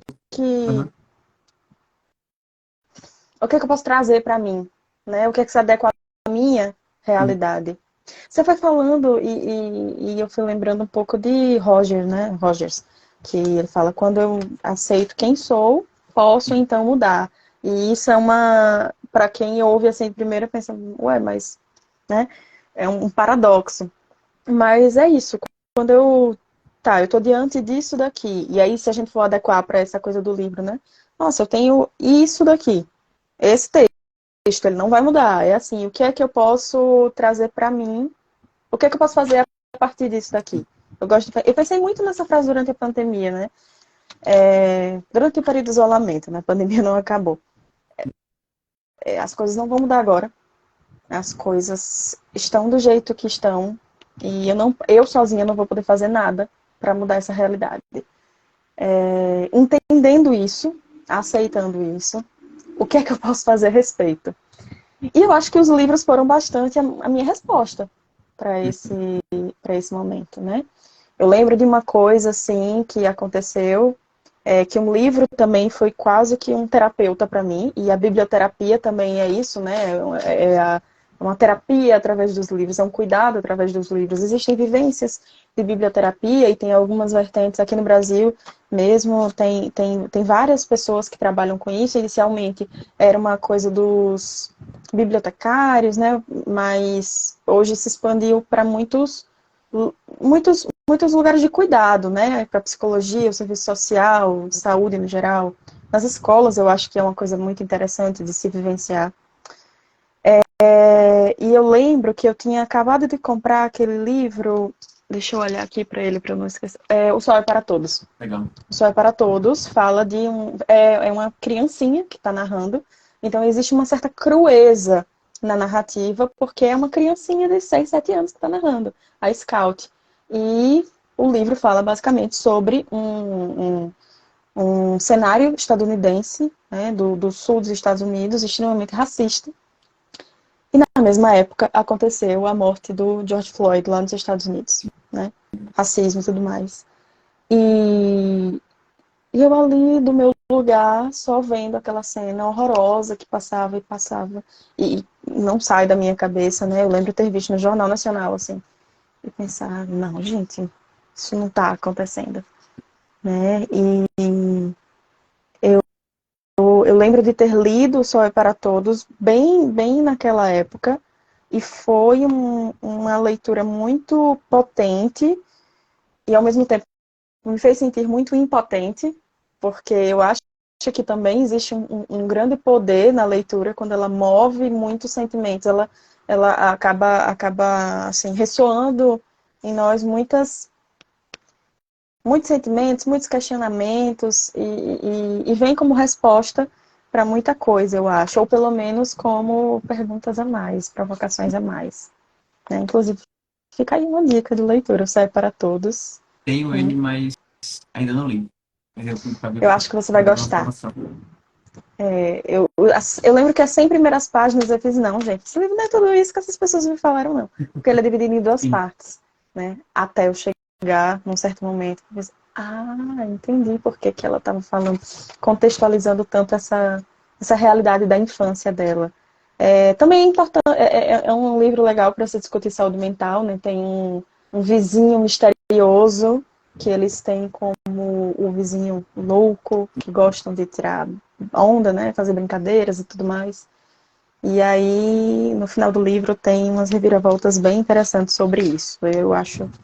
que eu posso trazer para mim, né? O que é que se adequa à minha realidade. Você foi falando e eu fui lembrando um pouco de Roger, né? Rogers, que ele fala, quando eu aceito quem sou, posso então mudar. E isso é para quem ouve assim primeiro pensa, ué, mas, né? É um paradoxo. Mas é isso. Quando eu tô diante disso daqui. E aí, se a gente for adequar para essa coisa do livro, né? Nossa, eu tenho isso daqui. Esse texto, ele não vai mudar. É assim, o que é que eu posso trazer para mim? O que é que eu posso fazer a partir disso daqui? Eu pensei muito nessa frase durante a pandemia, né? Durante o período de isolamento, né? A pandemia não acabou. As coisas não vão mudar agora. As coisas estão do jeito que estão. E eu sozinha não vou poder fazer nada para mudar essa realidade. Entendendo isso, aceitando isso, o que é que eu posso fazer a respeito? E eu acho que os livros foram bastante a minha resposta para para esse momento, né? Eu lembro de uma coisa assim que aconteceu, que um livro também foi quase que um terapeuta para mim, e a biblioterapia também é isso, né? É uma terapia através dos livros, é um cuidado através dos livros. Existem vivências de biblioterapia e tem algumas vertentes aqui no Brasil mesmo, tem várias pessoas que trabalham com isso. Inicialmente era uma coisa dos bibliotecários, né? Mas hoje se expandiu para muitos lugares de cuidado, né? Para psicologia, o serviço social, saúde no geral. Nas escolas, eu acho que é uma coisa muito interessante de se vivenciar. E eu lembro que eu tinha acabado de comprar aquele livro. Deixa eu olhar aqui para ele, para eu não esquecer. O Sol é para Todos. Legal. O Sol é para Todos fala de é uma criancinha que está narrando. Então, existe uma certa crueza na narrativa, porque é uma criancinha de 6, 7 anos que está narrando, a Scout. E o livro fala basicamente sobre um cenário estadunidense, né, do sul dos Estados Unidos, extremamente racista. E na mesma época aconteceu a morte do George Floyd lá nos Estados Unidos, né? Racismo e tudo mais. E eu ali do meu lugar, só vendo aquela cena horrorosa que passava e passava. E não sai da minha cabeça, né? Eu lembro ter visto no Jornal Nacional, assim. E pensar, não, gente, isso não tá acontecendo, né? E eu lembro de ter lido O Sol é para Todos bem naquela época. E foi uma leitura muito potente e ao mesmo tempo me fez sentir muito impotente, porque eu acho que também existe um grande poder na leitura quando ela move muitos sentimentos, ela acaba assim, ressoando em nós muitos sentimentos, muitos questionamentos, e vem como resposta para muita coisa, eu acho, ou pelo menos como perguntas a mais, provocações a mais. Né? Inclusive, fica aí uma dica de leitura, o Céu é para Todos. Tenho Né? ele, mas ainda não li. Mas eu acabei Eu acho que você vai fazendo uma gostar. formação. Eu lembro que as 100 primeiras páginas eu fiz, não, gente, esse livro não é tudo isso que essas pessoas me falaram, não. Porque ele é dividido em duas Sim, partes, né? Até eu chegar num certo momento. Eu fiz, entendi por que que ela estava falando, contextualizando tanto essa realidade da infância dela. Também é importante, é um livro legal para você discutir saúde mental, né? Tem um vizinho misterioso que eles têm como o vizinho louco, que gostam de tirar onda, né? Fazer brincadeiras e tudo mais. E aí, no final do livro, tem umas reviravoltas bem interessantes sobre isso. Eu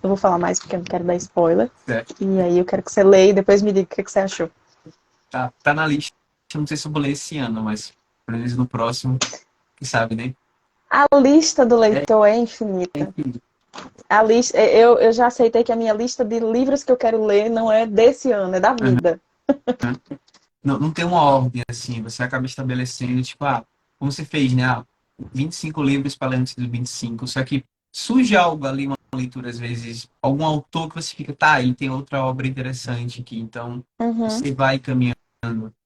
vou falar mais porque eu não quero dar spoiler. certo. E aí eu quero que você leia e depois me diga o que você achou. Tá na lista. Não sei se eu vou ler esse ano, mas pelo menos no próximo, quem sabe, né? A lista do É, leitor é é infinita. incrível. A lista, eu já aceitei que a minha lista de livros que eu quero ler não é desse ano, é da vida. Não, não tem uma ordem assim, você acaba estabelecendo, tipo, como você fez, né? 25 livros para ler antes dos 25. Só que surge algo ali, uma leitura, às vezes, algum autor que você fica, tá, ele tem outra obra interessante aqui, então Uhum, você vai caminhando.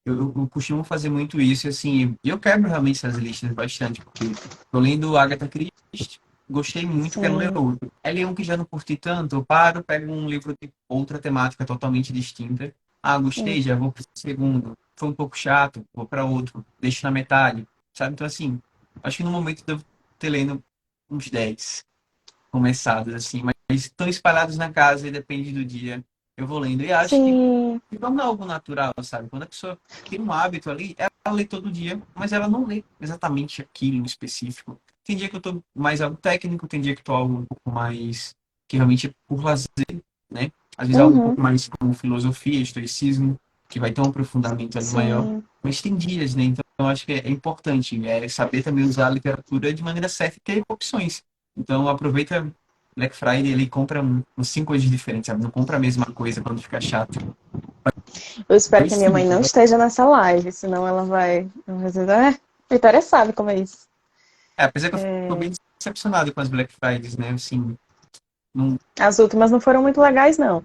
Eu costumo fazer muito isso, e assim, eu quebro realmente essas listas bastante, porque tô lendo Agatha Christie, gostei muito, quero ler sim. outro. Aí leio um que já não curti tanto, eu paro, pego um livro de outra temática totalmente distinta. Gostei, já vou pro segundo. Foi um pouco chato, vou para outro, deixo na metade, sabe? Então, assim, acho que no momento eu devo ter lendo uns 10 começados, assim, mas estão espalhados na casa e depende do dia. Eu vou lendo. E acho que Sim. se torna algo natural, sabe? Quando a pessoa tem um hábito ali, ela lê todo dia, mas ela não lê exatamente aquilo em específico. Tem dia que eu tô mais algo técnico, tem dia que eu tô algo um pouco mais que realmente é por lazer, né? Às vezes algo um Uhum, pouco mais como filosofia, estoicismo, que vai ter um aprofundamento ali maior. sim. Mas tem dias, né? Então eu acho que é importante saber também usar a literatura de maneira certa e ter opções. Então aproveita Black Friday ele compra uns 5 coisas diferentes, sabe? Não compra a mesma coisa quando fica chato. Eu espero que a minha Sim, mãe não esteja nessa live, senão ela vai dizer, Vitória sabe como é isso. apesar que eu fico bem decepcionado com as Black Fridays, né? Assim, não, As últimas não foram muito legais, não.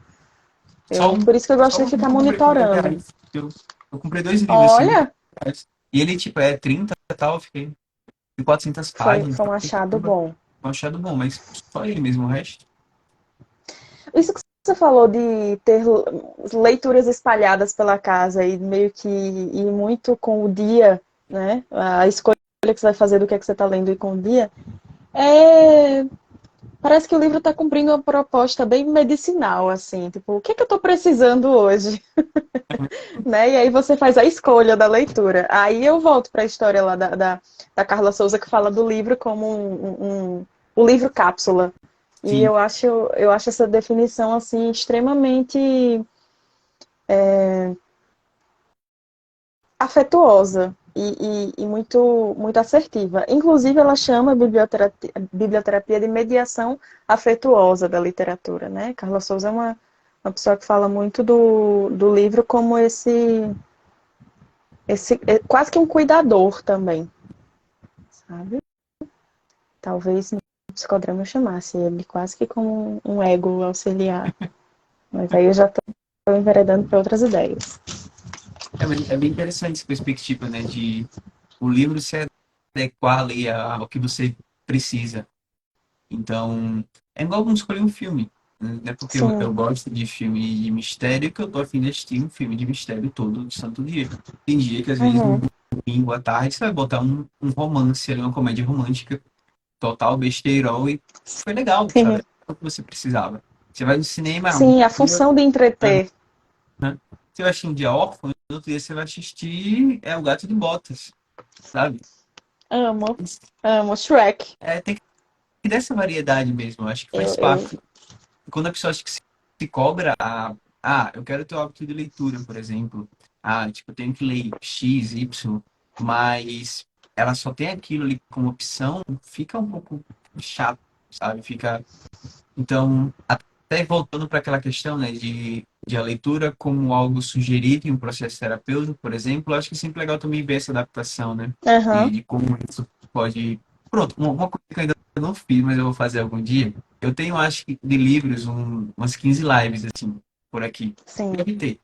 só Por isso que eu só gosto de um que ficar eu comprei por 10 monitorando. reais. Eu comprei 2 livros, assim, Olha, reais. E ele, tipo, é 30 e tal, eu fiquei de 400 páginas. foi um achado bom. Um achado bom, mas só ele mesmo, o resto. Isso que você falou de ter leituras espalhadas pela casa e meio que ir muito com o dia, né? A escolha que você vai fazer do que é que você está lendo e com o dia, é parece que o livro está cumprindo uma proposta bem medicinal, assim, tipo, o que é que eu estou precisando hoje? Né? E aí você faz a escolha da leitura. Aí eu volto para a história lá da Carla Souza, que fala do livro como o livro cápsula. E Sim, eu acho essa definição, assim, extremamente afetuosa e muito assertiva. Inclusive, ela chama a biblioterapia de mediação afetuosa da literatura, né? Carla Souza é uma pessoa que fala muito do livro como quase que um cuidador também, sabe? Talvez no psicodrama eu chamasse ele quase que como um ego auxiliar. Mas aí eu já estou enveredando para outras ideias. é bem interessante essa perspectiva, né? De o livro se adequar ali ao que você precisa. Então, é igual como escolher um filme. Né? Não é porque eu Sim. gosto de filme de mistério que eu tô a fim de assistir um filme de mistério todo santo dia. Tem dia que, às vezes, no Uhum. domingo à tarde, você vai botar um romance ali, uma comédia romântica, total besteirol, e foi legal, sabe? É o que você precisava. Você vai no cinema, um Sim, a dia, função de né? entreter. Você vai assistir um dia órfão, no outro dia você vai assistir O Gato de Botas, sabe? Amo. Amo. Shrek. Tem que ter essa variedade mesmo, eu acho que faz Eu parte. Quando a pessoa acha que se se cobra eu quero ter o hábito de leitura, por exemplo. Tipo, eu tenho que ler X, Y, mas ela só tem aquilo ali como opção, fica um pouco chato, sabe? Então, até voltando para aquela questão, né, de a leitura como algo sugerido em um processo terapêutico, por exemplo, eu acho que é sempre legal também ver essa adaptação, né? Aham, De como isso pode. Pronto, uma coisa que eu ainda não fiz, mas eu vou fazer algum dia. Eu tenho, acho que, de livros, umas 15 lives, assim, por aqui. sim. Deve ter.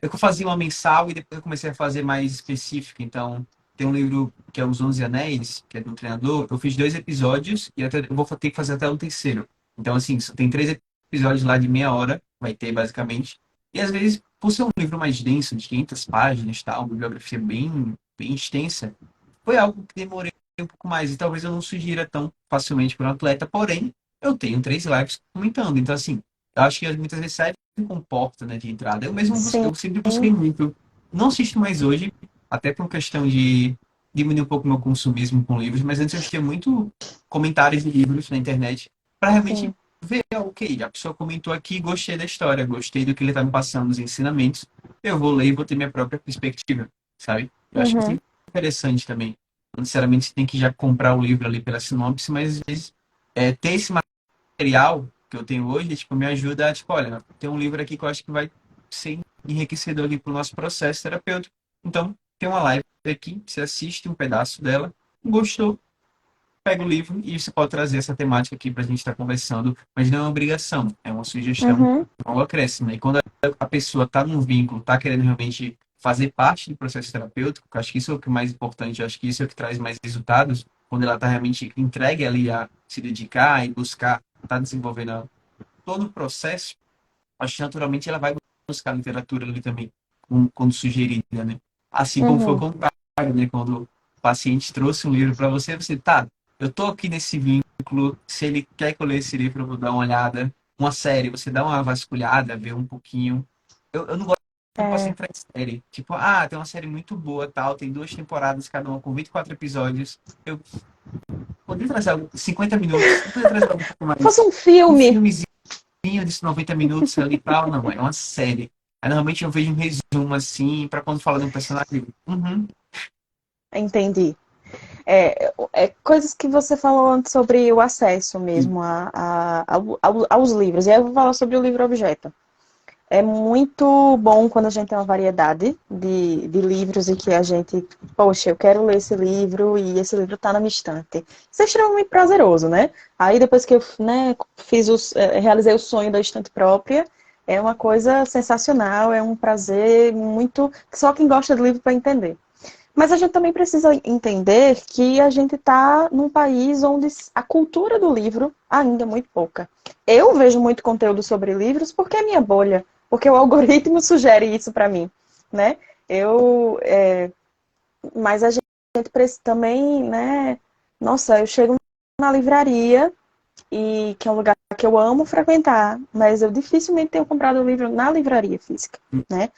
Eu fazia uma mensal e depois eu comecei a fazer mais específica. Então, tem um livro que é Os Onze Anéis, que é de um treinador. Eu fiz 2 episódios e eu vou ter que fazer até o terceiro. Então, assim, tem 3 episódios lá de meia hora, vai ter basicamente. E às vezes, por ser um livro mais denso, de 500 páginas, tal, uma bibliografia bem extensa, foi algo que demorei um pouco mais. E talvez eu não sugira tão facilmente para um atleta. Porém, eu tenho 3 lives comentando. Então, assim, eu acho que muitas vezes serve como porta, né, de entrada. Sim, Eu sempre busquei muito. Não assisto mais hoje, até por questão de diminuir um pouco o meu consumismo com livros, mas antes eu assistia muito comentários de livros na internet para realmente sim. ver, ok, a pessoa comentou aqui, gostei da história, gostei do que ele está me passando, os ensinamentos, eu vou ler e vou ter minha própria perspectiva, sabe? Eu acho que isso Uhum, é interessante também. Não necessariamente você tem que já comprar o livro ali pela sinopse, mas às vezes ter esse material que eu tenho hoje, tipo, me ajuda a, tipo, olha, tem um livro aqui que eu acho que vai ser enriquecedor ali para o nosso processo terapêutico. Então, tem uma live aqui, você assiste um pedaço dela, gostou, pega o livro e você pode trazer essa temática aqui para a gente estar conversando, mas não é uma obrigação, é uma sugestão, uhum, é um acréscimo. E quando a pessoa está num vínculo, está querendo realmente fazer parte do processo terapêutico, eu acho que isso é o que é mais importante, eu acho que isso é o que traz mais resultados, quando ela está realmente entregue ali a se dedicar e buscar estar desenvolvendo todo o processo, acho que naturalmente ela vai buscar literatura ali também, quando sugerida, né? Assim como foi o uhum. contrário, né? Quando o paciente trouxe um livro para você, você, tá, eu tô aqui nesse vínculo, se ele quer que eu leia esse livro, eu vou dar uma olhada. Uma série, você dá uma vasculhada, vê um pouquinho. Eu não gosto de É, entrar em série. Tipo, tem uma série muito boa, tal, tem 2 temporadas, cada uma com 24 episódios. Eu poderia trazer 50 minutos, eu poderia trazer algo um pouco fosse mais. um Um filme, filmezinho de 90 minutos ali e tal. Não, é uma série. Aí normalmente eu vejo um resumo assim, pra quando fala de um personagem. Uhum. entendi. Coisas que você falou antes sobre o acesso Sim, mesmo aos livros. E aí eu vou falar sobre o livro objeto. É muito bom quando a gente tem uma variedade de livros e que a gente, poxa, eu quero ler esse livro e esse livro está na minha estante. Isso é extremamente prazeroso, né? Aí depois que eu, né, realizei o sonho da estante própria, é uma coisa sensacional, é um prazer muito que só quem gosta de livro para entender. Mas a gente também precisa entender que a gente está num país onde a cultura do livro ainda é muito pouca. Eu vejo muito conteúdo sobre livros porque é minha bolha, porque o algoritmo sugere isso para mim, né? Eu, é, mas a gente precisa também, né? Nossa, eu chego na livraria e que é um lugar que eu amo frequentar, mas eu dificilmente tenho comprado o livro na livraria física, né?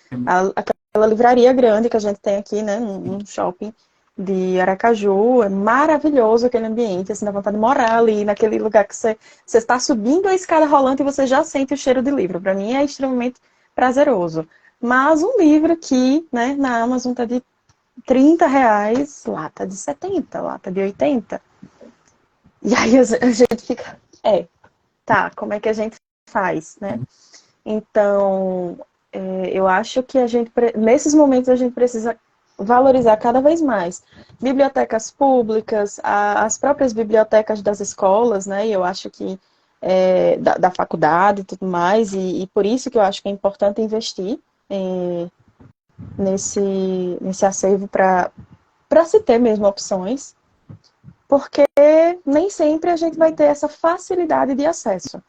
Aquela livraria grande que a gente tem aqui, né, num shopping de Aracaju, é maravilhoso aquele ambiente, assim, dá vontade de morar ali, naquele lugar que você está subindo a escada rolante e você já sente o cheiro de livro. Para mim é extremamente prazeroso. Mas um livro aqui, né, na Amazon tá de R$ 30, lata de 70, lata de 80. E aí a gente fica, tá, como é que a gente faz, né? Então, eu acho que nesses momentos a gente precisa valorizar cada vez mais bibliotecas públicas, as próprias bibliotecas das escolas, né? E eu acho que da faculdade e tudo mais, e por isso que eu acho que é importante investir nesse acervo para se ter mesmo opções, porque nem sempre a gente vai ter essa facilidade de acesso.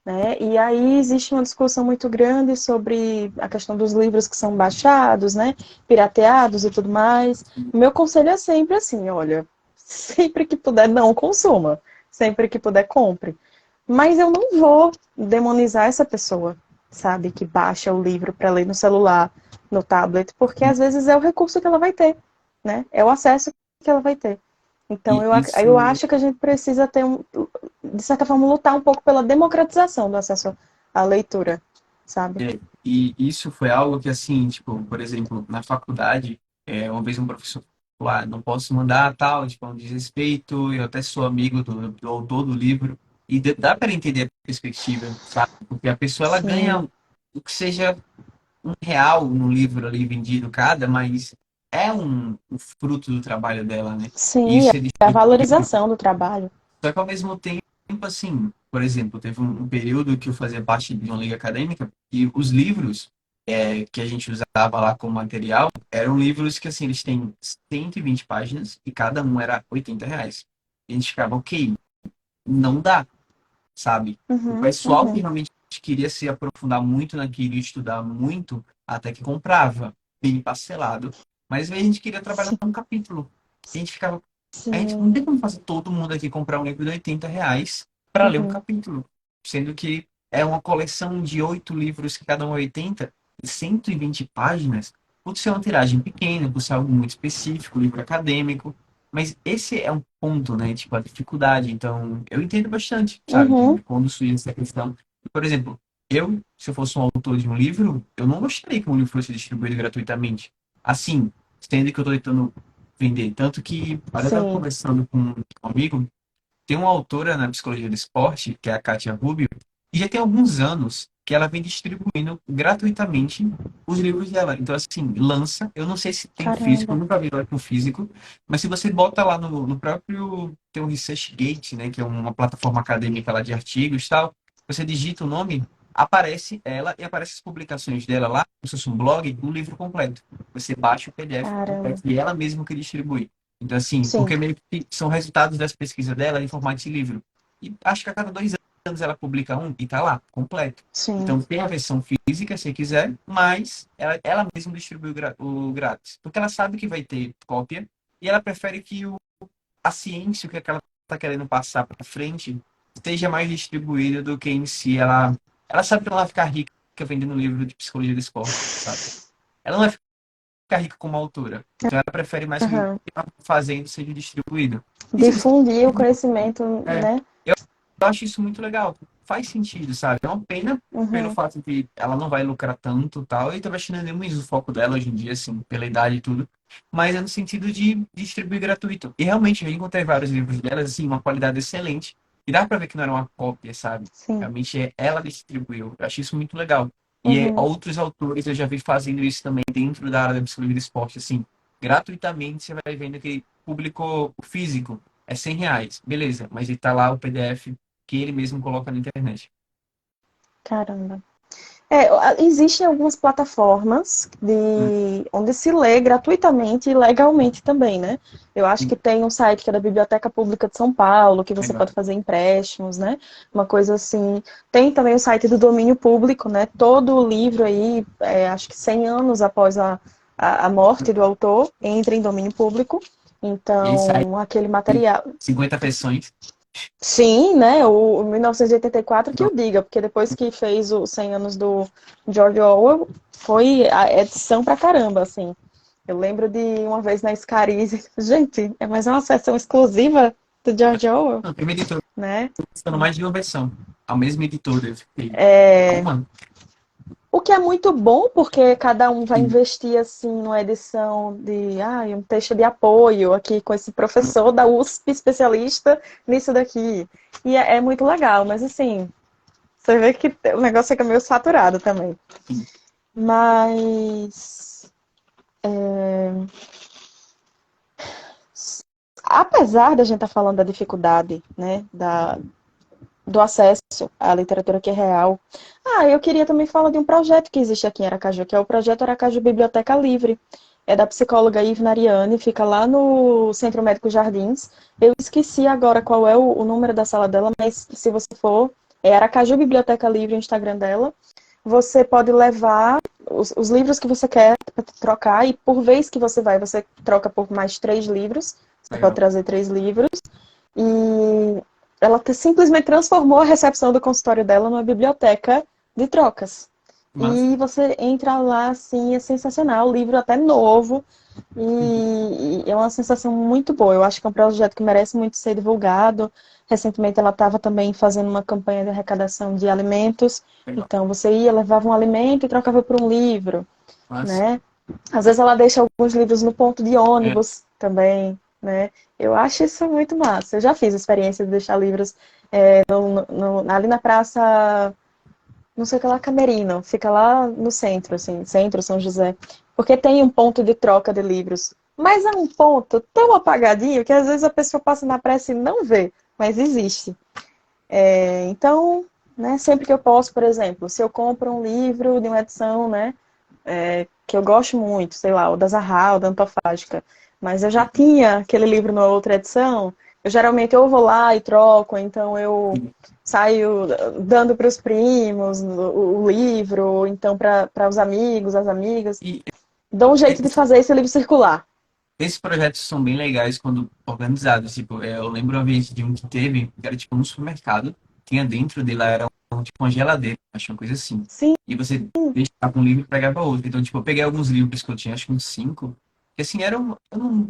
Né? E aí existe uma discussão muito grande sobre a questão dos livros que são baixados, né? Pirateados e tudo mais. O meu conselho é sempre assim, olha, sempre que puder, não consuma. Sempre que puder, compre. Mas eu não vou demonizar essa pessoa, sabe, que baixa o livro para ler no celular, no tablet, porque às vezes é o recurso que ela vai ter, né? É o acesso que ela vai ter. Então, E eu isso, acho que a gente precisa ter, de certa forma, lutar um pouco pela democratização do acesso a leitura, sabe? E isso foi algo que, assim, tipo, por exemplo, na faculdade, uma vez um professor falou, não posso mandar tal, tipo, é um desrespeito, eu até sou amigo do autor do livro, e dá para entender a perspectiva, sabe? Porque a pessoa, ela Sim, ganha o que seja R$ 1 no livro ali vendido cada, mas é um fruto do trabalho dela, né? E sim, isso é é a distribuído. valorização do trabalho. Só que ao mesmo tempo, assim, por exemplo, teve um período que eu fazia parte de uma liga acadêmica e os livros que a gente usava lá como material eram livros que, assim, eles têm 120 páginas e cada um era R$ 80. E a gente ficava, ok, não dá, sabe? O Uhum, pessoal que uhum. realmente queria se aprofundar muito naquilo e estudar muito, até que comprava, bem parcelado. Mas às vezes a gente queria trabalhar Sim, um capítulo. E a gente ficava, a gente não sim. tem como fazer todo mundo aqui comprar um livro de R$ 80 para ler um Uhum, capítulo. Sendo que é uma coleção de 8 livros, que cada um é 80, 120 páginas, por ser uma tiragem pequena, por ser algo muito específico, livro acadêmico. Mas esse é um ponto, né? Tipo, a dificuldade. Então, eu entendo bastante, sabe? uhum. De quando surge essa questão. Por exemplo, se eu fosse um autor de um livro, eu não gostaria que um livro fosse distribuído gratuitamente. Assim, sendo que eu estou tentando vender. Tanto que, olha, eu estava Sim, conversando com um amigo, tem uma autora na psicologia do esporte, que é a Katia Rubio, e já tem alguns anos que ela vem distribuindo gratuitamente os livros dela. Então, assim, lança. Eu não sei se tem físico, eu caramba. nunca vi ela com físico, mas se você bota lá no próprio. Tem o ResearchGate, né, que é uma plataforma acadêmica lá de artigos e tal. Você digita o nome, aparece ela e aparece as publicações dela lá, como se fosse um blog, um livro completo. Você baixa o PDF Caramba. completo e ela mesma que distribui. Então, assim, Sim. porque meio que são resultados das pesquisas dela em formato de livro. E acho que a cada 2 anos ela publica um e tá lá, completo. Sim. Então tem a versão física, se quiser, mas ela mesma distribui o grátis. Porque ela sabe que vai ter cópia e ela prefere que a ciência, o que ela está querendo passar para frente, esteja mais distribuída do que em si. Ela sabe que ela vai ficar rica vendendo livro de psicologia do esporte, sabe? Ela não vai ficar rica como autora. Então ela prefere mais que o que Aham. ela está fazendo seja distribuído. Isso Difundir o conhecimento, é, né? eu acho isso muito legal. Faz sentido, sabe? É uma pena pelo Uhum. fato de ela não vai lucrar tanto e tal. E talvez não é nem muito o foco dela hoje em dia, assim, pela idade e tudo. Mas é no sentido de distribuir gratuito. E realmente, eu encontrei vários livros dela, assim, uma qualidade excelente. E dá pra ver que não era uma cópia, sabe? Sim. Realmente ela distribuiu. Eu acho isso muito legal. E Uhum. outros autores eu já vi fazendo isso também dentro da área da psicologia do esporte, assim. Gratuitamente você vai vendo que publicou o físico. É R$ 100, beleza, mas ele tá lá o PDF que ele mesmo coloca na internet. Caramba. Existem algumas plataformas Hum, onde se lê gratuitamente e legalmente também, né? Eu acho hum, que tem um site que é da Biblioteca Pública de São Paulo, que você legal. pode fazer empréstimos, né? Uma coisa assim. Tem também o site do domínio público, né? Todo o livro aí, acho que 100 anos após a morte do autor, entra em domínio público. E aí sai Então, aquele material. 50 versões. Sim, né? O 1984 que eu diga, porque depois que fez os 100 anos do George Orwell, foi a edição pra caramba, assim. Eu lembro de uma vez na Scarize, gente, é mais uma sessão exclusiva do George Orwell, Não, tem uma editora né? lançando mais de uma versão. A mesma editora. Eu fiquei, É, como? Assim? o que é muito bom, porque cada um vai Sim, investir assim numa edição de um texto de apoio aqui com esse professor da USP especialista nisso daqui. E é muito legal, mas assim, você vê que o negócio fica meio saturado também. sim. Mas, apesar da gente estar falando da dificuldade, né, do acesso à literatura que é real, eu queria também falar de um projeto que existe aqui em Aracaju, que é o projeto Aracaju Biblioteca Livre. É da psicóloga Ivna Nariani, fica lá no Centro Médico Jardins. Eu esqueci agora qual é o número da sala dela, mas se você for, é Aracaju Biblioteca Livre, o Instagram dela. Você pode levar os livros que você quer trocar, e por vez que você troca por mais 3 livros. Você pode Legal. trazer 3 livros. E ela simplesmente transformou a recepção do consultório dela numa biblioteca de trocas. Mas, E você entra lá, assim, é sensacional, o livro até novo, e é uma sensação muito boa. Eu acho que é um projeto que merece muito ser divulgado, Recentemente ela estava também fazendo uma campanha de arrecadação de alimentos. Legal. Então você ia, levava um alimento e trocava por um livro, Mas, né? Às vezes ela deixa alguns livros no ponto de é, ônibus também, né? Eu acho isso muito massa. Eu já fiz a experiência de deixar livros ali na praça, não sei o que lá, Camerino, fica lá no centro, assim, centro, São José, porque tem um ponto de troca de livros. Mas é um ponto tão apagadinho que às vezes a pessoa passa na pressa e não vê, mas existe. Então, né, sempre que eu posso, por exemplo, se eu compro um livro de uma edição, né, que eu gosto muito, sei lá, o da Zahar, o da Antofágica, mas eu já tinha aquele livro numa outra edição, eu geralmente ou vou lá e troco, então eu saio dando para os primos o livro, ou então para os amigos, as amigas, e dou um jeito de fazer esse livro circular. esses projetos são bem legais quando organizados. Tipo, eu lembro uma vez de um que teve, que era tipo um supermercado, tinha dentro dele lá era tipo uma geladeira, acho uma coisa assim. Sim, E você deixava um livro e pegava outro. Então, tipo, eu peguei alguns livros que eu tinha, acho que uns cinco, que assim, eu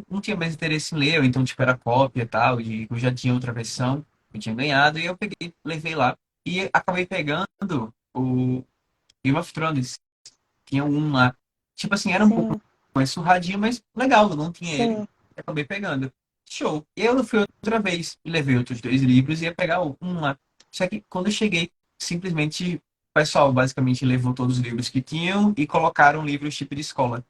não tinha mais interesse em ler, ou então, tipo, era cópia e tal, e eu já tinha outra versão, eu tinha ganhado, e eu peguei, levei lá. E acabei pegando o Game of Thrones. Tinha um lá. Tipo assim, era um pouco sim, mais surradinho, mas legal, eu não tinha ele. sim. Acabei pegando. Show. Eu fui outra vez e levei outros dois livros e ia pegar um lá. Só que quando eu cheguei, simplesmente o pessoal basicamente levou todos os livros que tinham e colocaram livros tipo de escola.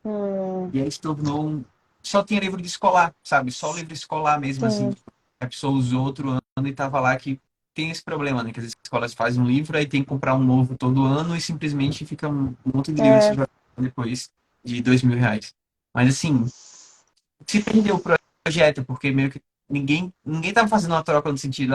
Hum, E aí se tornou um... Só tinha livro de escolar, sabe? Só livro escolar mesmo, assim. sim, A pessoa usou outro ano e tava lá que tem esse problema, né? Que as escolas fazem um livro, aí tem que comprar um novo todo ano e simplesmente fica um monte de livro que você é, vai depois de R$ 2.000. Mas assim, se perdeu o projeto, porque meio que ninguém tava fazendo uma troca no sentido,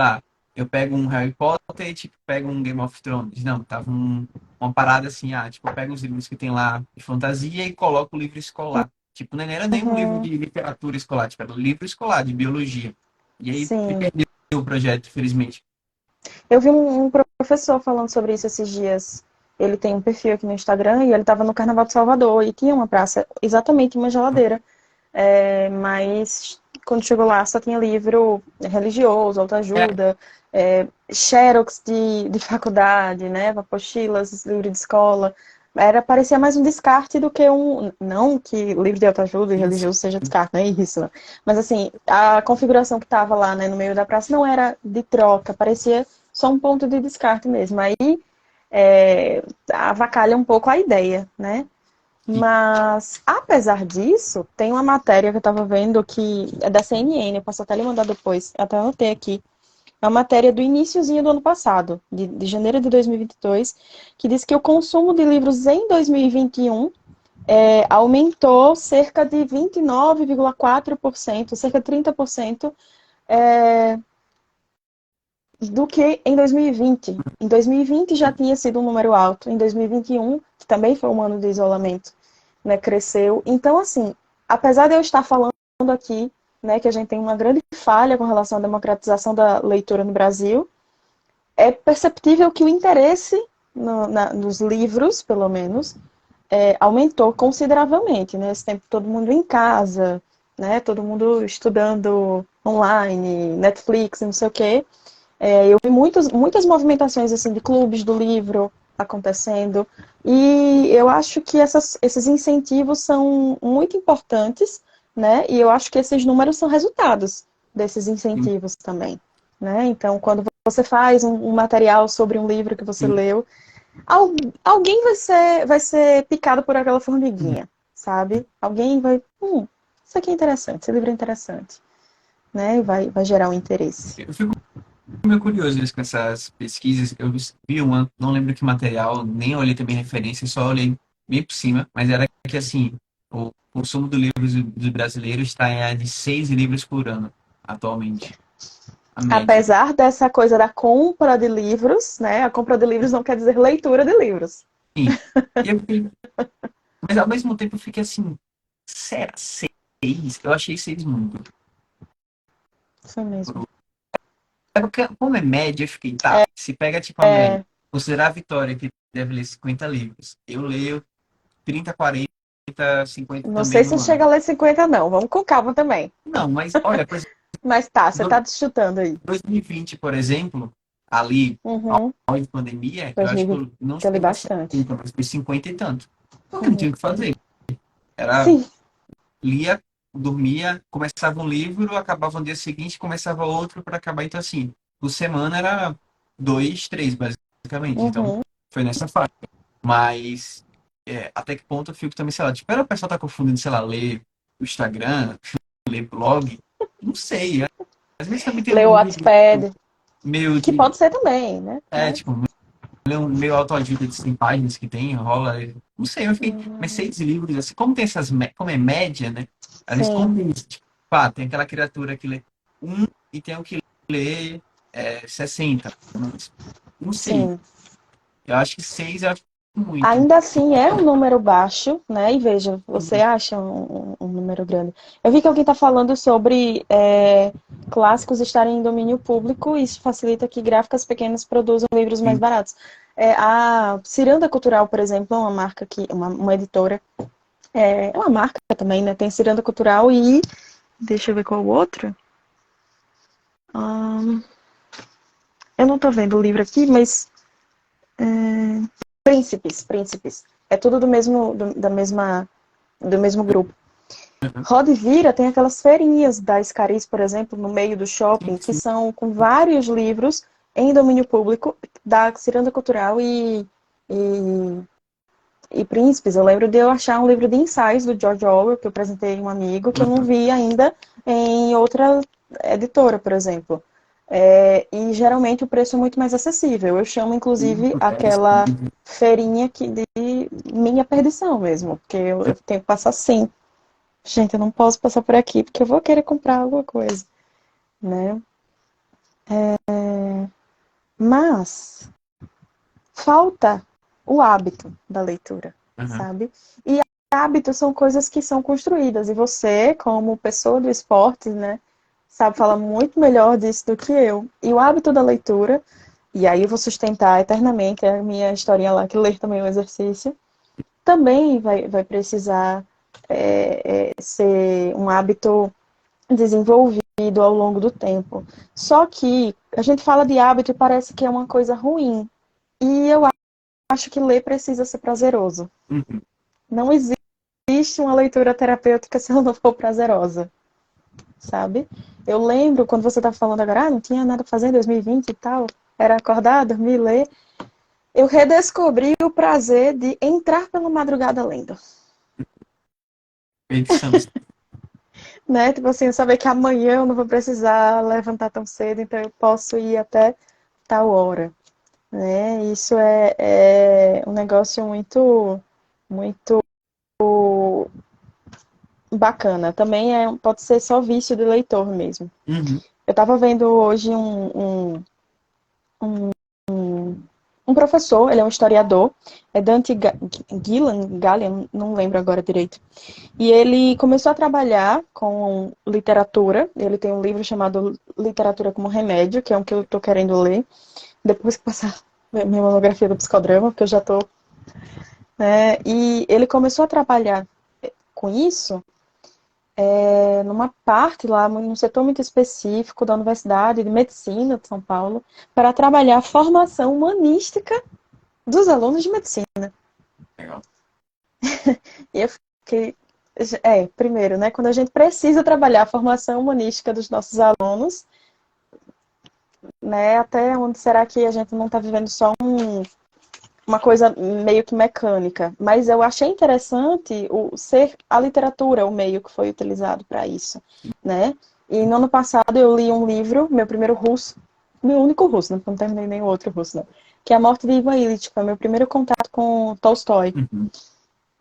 eu pego um Harry Potter e tipo, pego um Game of Thrones. Não, tava uma parada assim, tipo, eu pego os livros que tem lá de fantasia e coloco o livro escolar. Tipo, não era nem um livro uhum, de literatura escolar, tipo, era um livro escolar, de biologia. E aí se sim. perdeu o projeto, infelizmente. Eu vi um professor falando sobre isso esses dias. Ele tem um perfil aqui no Instagram e ele estava no Carnaval de Salvador e tinha uma praça, exatamente uma geladeira. Mas quando chegou lá só tinha livro religioso, É, autoajuda, xerox de faculdade, né? Apostilas, livro de escola. Parecia mais um descarte do que um. Não que livro de autoajuda e sim, sim. religioso seja descarte, não é isso. Né? Mas assim, a configuração que estava lá, né, no meio da praça não era de troca, parecia só um ponto de descarte mesmo. Aí avacalha um pouco a ideia, né? Mas, apesar disso, tem uma matéria que eu estava vendo que é da CNN, eu posso até lhe mandar depois, eu até anotei aqui. É uma matéria do iniciozinho do ano passado, de janeiro de 2022, que diz que o consumo de livros em 2021 aumentou cerca de 29,4%, cerca de 30%, é, do que em 2020. Em 2020 já tinha sido um número alto, em 2021, que também foi um ano de isolamento, né, cresceu. Então, assim, apesar de eu estar falando aqui, né, que a gente tem uma grande falha com relação à democratização da leitura no Brasil, é perceptível que o interesse nos livros, pelo menos, aumentou consideravelmente, né? Esse tempo todo mundo em casa, né? Todo mundo estudando online, Netflix, não sei o quê. Eu vi muitas movimentações assim de clubes do livro acontecendo e eu acho que esses incentivos são muito importantes, né? E eu acho que esses números são resultados desses incentivos também, né? Então, quando você faz um material sobre um livro que você leu, alguém vai ser picado por aquela formiguinha, sabe? Alguém vai, isso aqui é interessante, esse livro é interessante, né? E vai gerar um interesse. Eu fico meio curioso com essas pesquisas. Eu vi uma, não lembro que material, nem olhei também referência, só olhei bem por cima, mas era que assim, o consumo de livros dos brasileiros está de 6 livros por ano, atualmente, a média. Apesar dessa coisa da compra de livros, né? A compra de livros não quer dizer leitura de livros. Sim. E eu fiquei, mas ao mesmo tempo eu fiquei assim, será 6? Eu achei 6 muito. Isso mesmo. É porque, como é média, eu fiquei, tá, se pega tipo a média, É, considerar a Vitória, que deve ler 50 livros, eu leio 30, 40, 50 não também sei se no ano. chega a ler 50, não. Vamos com calma também. Não, mas olha, por exemplo, Mas tá, você No- tá chutando aí. 2020, por exemplo, ali, Uhum. de pandemia, eu acho que 2020 eu não eu li cheguei a bastante. 60, mas foi 50 e tanto. Porque não Uhum. tinha o que fazer. Era, Sim. lia, dormia, começava um livro, acabava no dia seguinte, começava outro para acabar. Então, assim, por semana era dois, três, basicamente. Então, Uhum. foi nessa fase. Mas, até que ponto eu fico também, sei lá, tipo, o pessoal tá confundindo, sei lá, ler o Instagram, ler blog, não sei. Às vezes também tem Leu o alguns livros Wattpad, meio que de, pode ser também, né? Mas. tipo, meio autoajuda de 100 páginas que tem, rola. Não sei, eu fiquei. Mas Hum, 6 livros, assim, como tem como é média, né? Às vezes sim, compensa. Tipo, pá, tem aquela criatura que lê um e tem o que lê 60. Mas, não sei. sim. Eu acho que 6 eu acho muito. Ainda assim é um número baixo, né? E veja, você acha um número grande. Eu vi que alguém está falando sobre clássicos estarem em domínio público e isso facilita que gráficas pequenas produzam livros mais Sim. baratos. A Ciranda Cultural, por exemplo, é uma marca que, uma editora, é uma marca também, né? Tem Ciranda Cultural e deixa eu ver qual o outro. Hum, eu não estou vendo o livro aqui, mas Príncipes. É tudo do mesmo grupo. Roda e Vira tem aquelas feirinhas da Escaris, por exemplo, no meio do Sim, shopping, que sim. são com vários livros em domínio público da Ciranda Cultural e, e Príncipes. Eu lembro de eu achar um livro de ensaios do George Orwell, que eu apresentei a um amigo, que eu não vi ainda em outra editora, por exemplo. E geralmente o preço é muito mais acessível. Eu chamo, inclusive, aquela feirinha de minha perdição mesmo, porque eu tenho que passar sim. Gente, eu não posso passar por aqui, porque eu vou querer comprar alguma coisa, né? Mas falta o hábito da leitura, Aham. sabe? E hábitos são coisas que são construídas, e você, como pessoa do esporte, né, sabe falar muito melhor disso do que eu. E o hábito da leitura, e aí eu vou sustentar eternamente a minha historinha lá, que ler também é um exercício, também vai precisar ser um hábito desenvolvido ao longo do tempo. Só que a gente fala de hábito e parece que é uma coisa ruim. E eu acho que ler precisa ser prazeroso. Uhum. Não existe uma leitura terapêutica se ela não for prazerosa, sabe? Eu lembro quando você estava falando agora, não tinha nada pra fazer em 2020 e tal, era acordar, dormir, ler. Eu redescobri o prazer de entrar pela madrugada lendo. Edição. Né? Tipo assim, saber que amanhã eu não vou precisar levantar tão cedo, então eu posso ir até tal hora, né? Isso é um negócio muito bacana. Também pode ser só vício do leitor mesmo. Uhum. Eu estava vendo hoje um professor, ele é um historiador, é Dante Gallian, não lembro agora direito. E ele começou a trabalhar com literatura. Ele tem um livro chamado Literatura como Remédio, que é um que eu estou querendo ler. Depois que passar minha monografia do psicodrama, porque eu já estou. Né? E ele começou a trabalhar com isso numa parte lá, num setor muito específico da Universidade de Medicina de São Paulo, para trabalhar a formação humanística dos alunos de medicina. Legal. E eu fiquei. Primeiro, né, quando a gente precisa trabalhar a formação humanística dos nossos alunos, né, até onde será que a gente não está vivendo só uma coisa meio que mecânica? Mas eu achei interessante ser a literatura o meio que foi utilizado para isso, né? E no ano passado eu li um livro, meu primeiro russo, meu único russo, né, porque eu não terminei nenhum outro russo, não, que é A Morte de Ivan Ilitch, foi meu primeiro contato com Tolstói. Uhum.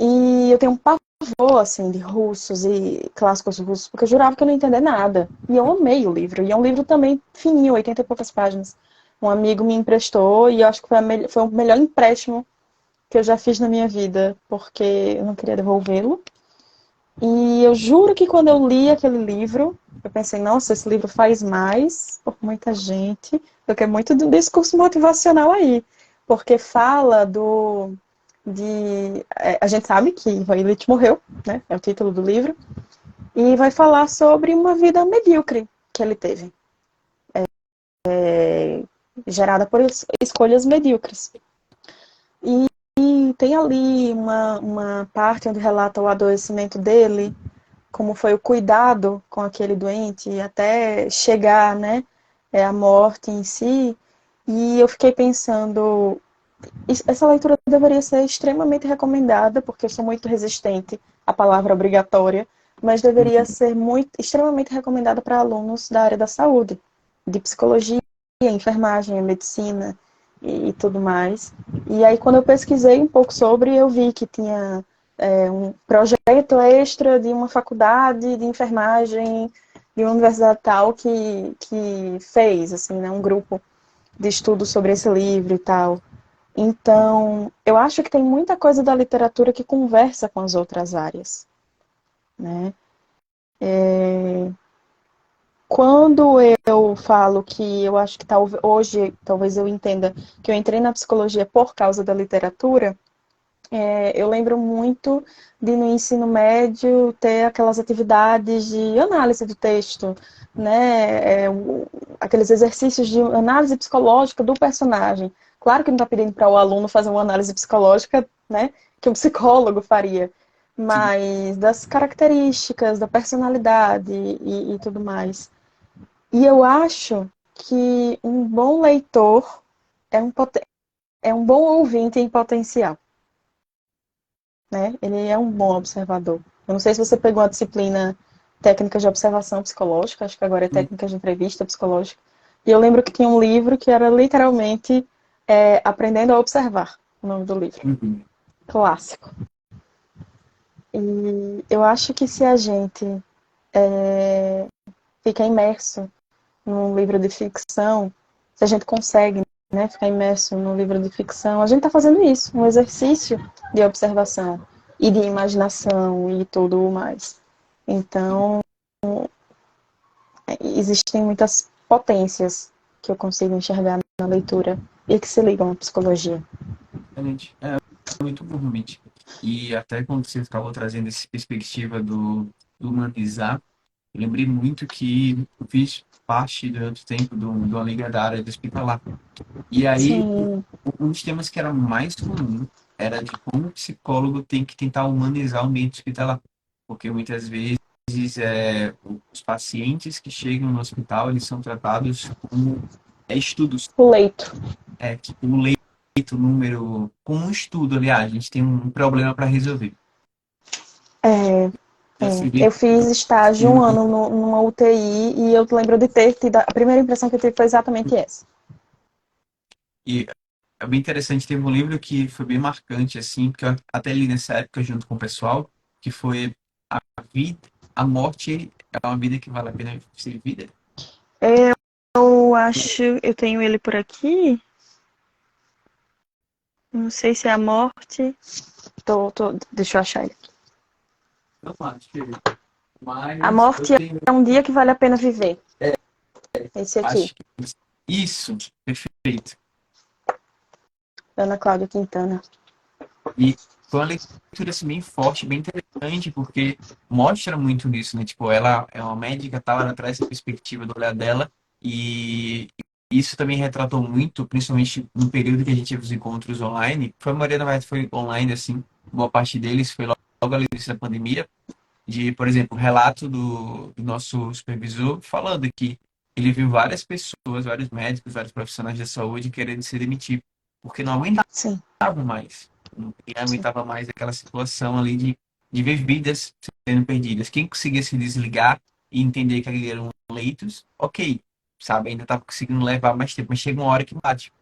E eu tenho um pavor, assim, de russos e clássicos russos, porque eu jurava que eu não ia entender nada. E eu amei o livro. E é um livro também fininho, 80 e poucas páginas. Um amigo me emprestou e eu acho que foi o melhor empréstimo que eu já fiz na minha vida, porque eu não queria devolvê-lo. E eu juro que quando eu li aquele livro, eu pensei, nossa, esse livro faz mais por muita gente, porque é muito do discurso motivacional aí. Porque fala a gente sabe que Ivan Ilitch morreu, né? É o título do livro. E vai falar sobre uma vida medíocre, que ele teve, gerada por escolhas medíocres. E tem ali uma parte onde relata o adoecimento dele, como foi o cuidado com aquele doente, até chegar, né, à morte em si. E eu fiquei pensando, essa leitura deveria ser extremamente recomendada, porque eu sou muito resistente à palavra obrigatória, mas deveria Uhum. ser extremamente recomendada para alunos da área da saúde, de psicologia, enfermagem, medicina e tudo mais. E aí, quando eu pesquisei um pouco sobre, eu vi que tinha um projeto extra de uma faculdade de enfermagem de uma universidade tal que fez, assim, né, um grupo de estudo sobre esse livro e tal. Então, eu acho que tem muita coisa da literatura que conversa com as outras áreas, né? Quando eu falo que eu acho que hoje talvez eu entenda que eu entrei na psicologia por causa da literatura, eu lembro muito de no ensino médio ter aquelas atividades de análise do texto, né? Aqueles exercícios de análise psicológica do personagem. Claro que não está pedindo para o aluno fazer uma análise psicológica, né? Que um psicólogo faria, Sim, mas das características, da personalidade e tudo mais. E eu acho que um bom leitor é um bom ouvinte em potencial, né? Ele é um bom observador. Eu não sei se você pegou a disciplina técnica de observação psicológica, acho que agora é sim. técnica de entrevista psicológica. E eu lembro que tinha um livro que era literalmente Aprendendo a Observar, o nome do livro. Uhum. Clássico. E eu acho que se a gente fica imerso num livro de ficção, se a gente consegue, né, ficar imerso num livro de ficção, a gente está fazendo isso, um exercício de observação e de imaginação e tudo mais. Então, existem muitas potências que eu consigo enxergar na leitura e que se ligam à psicologia. Excelente. Muito bom, realmente. E até quando você estava trazendo essa perspectiva do humanizar, eu lembrei muito que eu fiz parte durante o tempo de uma liga da área do hospitalar. E aí, Sim, um dos temas que era mais comum era de como o psicólogo tem que tentar humanizar o ambiente hospitalar. Porque muitas vezes os pacientes que chegam no hospital, eles são tratados como estudos, o leito. tipo um leito, número, como um estudo, aliás, a gente tem um problema para resolver. É, Já se eu vê. fiz estágio um ano numa UTI e eu lembro de ter tido, a primeira impressão que eu tive foi exatamente essa. E é bem interessante, teve um livro que foi bem marcante, assim, porque eu até li nessa época junto com o pessoal, que foi A Vida, a Morte é uma Vida que Vale a Pena Ser Vida. Eu acho, eu tenho ele por aqui. Não sei se é a morte. Deixa eu achar ele. Não acho, A mas eu morte tenho, é um dia que vale a pena viver. Esse aqui, acho que isso, perfeito. Ana Cláudia Quintana. E foi uma leitura assim, bem forte, bem interessante, porque mostra muito nisso, né? Tipo, ela é uma médica, tal, ela traz essa perspectiva do olhar dela, e isso também retratou muito, principalmente no período que a gente teve os encontros online. Foi a maioria, na verdade, foi online, assim, boa parte deles foi logo ali no início da pandemia, de, por exemplo, o relato do nosso supervisor falando que ele viu várias pessoas, vários médicos, vários profissionais da saúde querendo se demitir, porque não aguentavam Sim, mais. Não sim. aguentava mais aquela situação ali de ver vidas sendo perdidas. Quem conseguia se desligar e entender que ali eram leitos, ok, sabe? Ainda estava conseguindo levar mais tempo, mas chega uma hora que bate.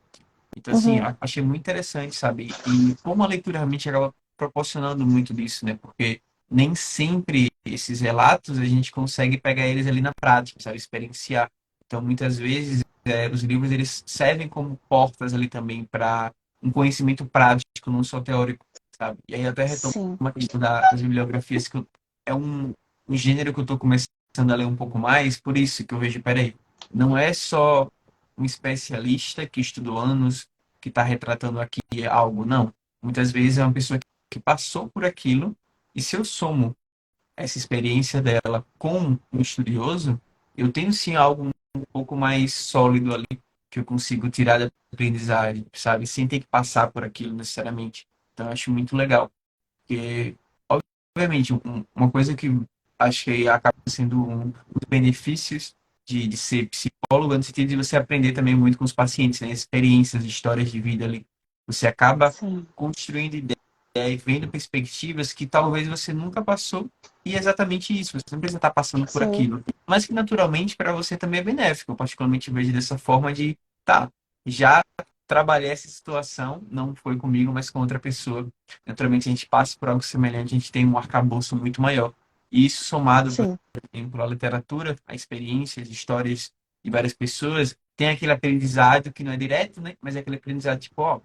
Então, assim, Uhum. achei muito interessante, sabe? E como a leitura realmente acaba proporcionando muito disso, né? Porque nem sempre esses relatos a gente consegue pegar eles ali na prática, sabe? Experienciar. Então, muitas vezes, os livros eles servem como portas ali também para um conhecimento prático, não só teórico, sabe? E aí até retomo Sim. uma questão das bibliografias, é um gênero que eu estou começando a ler um pouco mais, por isso que eu vejo, peraí, não é só um especialista que estudou anos que está retratando aqui algo, não. Muitas vezes é uma pessoa que passou por aquilo, e se eu somo essa experiência dela com um estudioso, eu tenho sim algo um pouco mais sólido ali que eu consigo tirar da aprendizagem, sabe? Sem ter que passar por aquilo necessariamente. Então, eu acho muito legal. Porque, obviamente, uma coisa que acho que acaba sendo um dos benefícios de ser psicólogo, no sentido de você aprender também muito com os pacientes, né? Experiências, histórias de vida ali. Você acaba Sim, construindo ideias e vendo perspectivas que talvez você nunca passou. E é exatamente isso, você não precisa estar passando por sim, aquilo. Mas que naturalmente para você também é benéfico. Eu particularmente vejo dessa forma de, tá, já trabalhei essa situação, não foi comigo, mas com outra pessoa. Naturalmente a gente passa por algo semelhante, a gente tem um arcabouço muito maior. E isso somado, por sim, exemplo, à literatura, a experiências, histórias de várias pessoas, tem aquele aprendizado que não é direto, né? Mas é aquele aprendizado tipo, ó,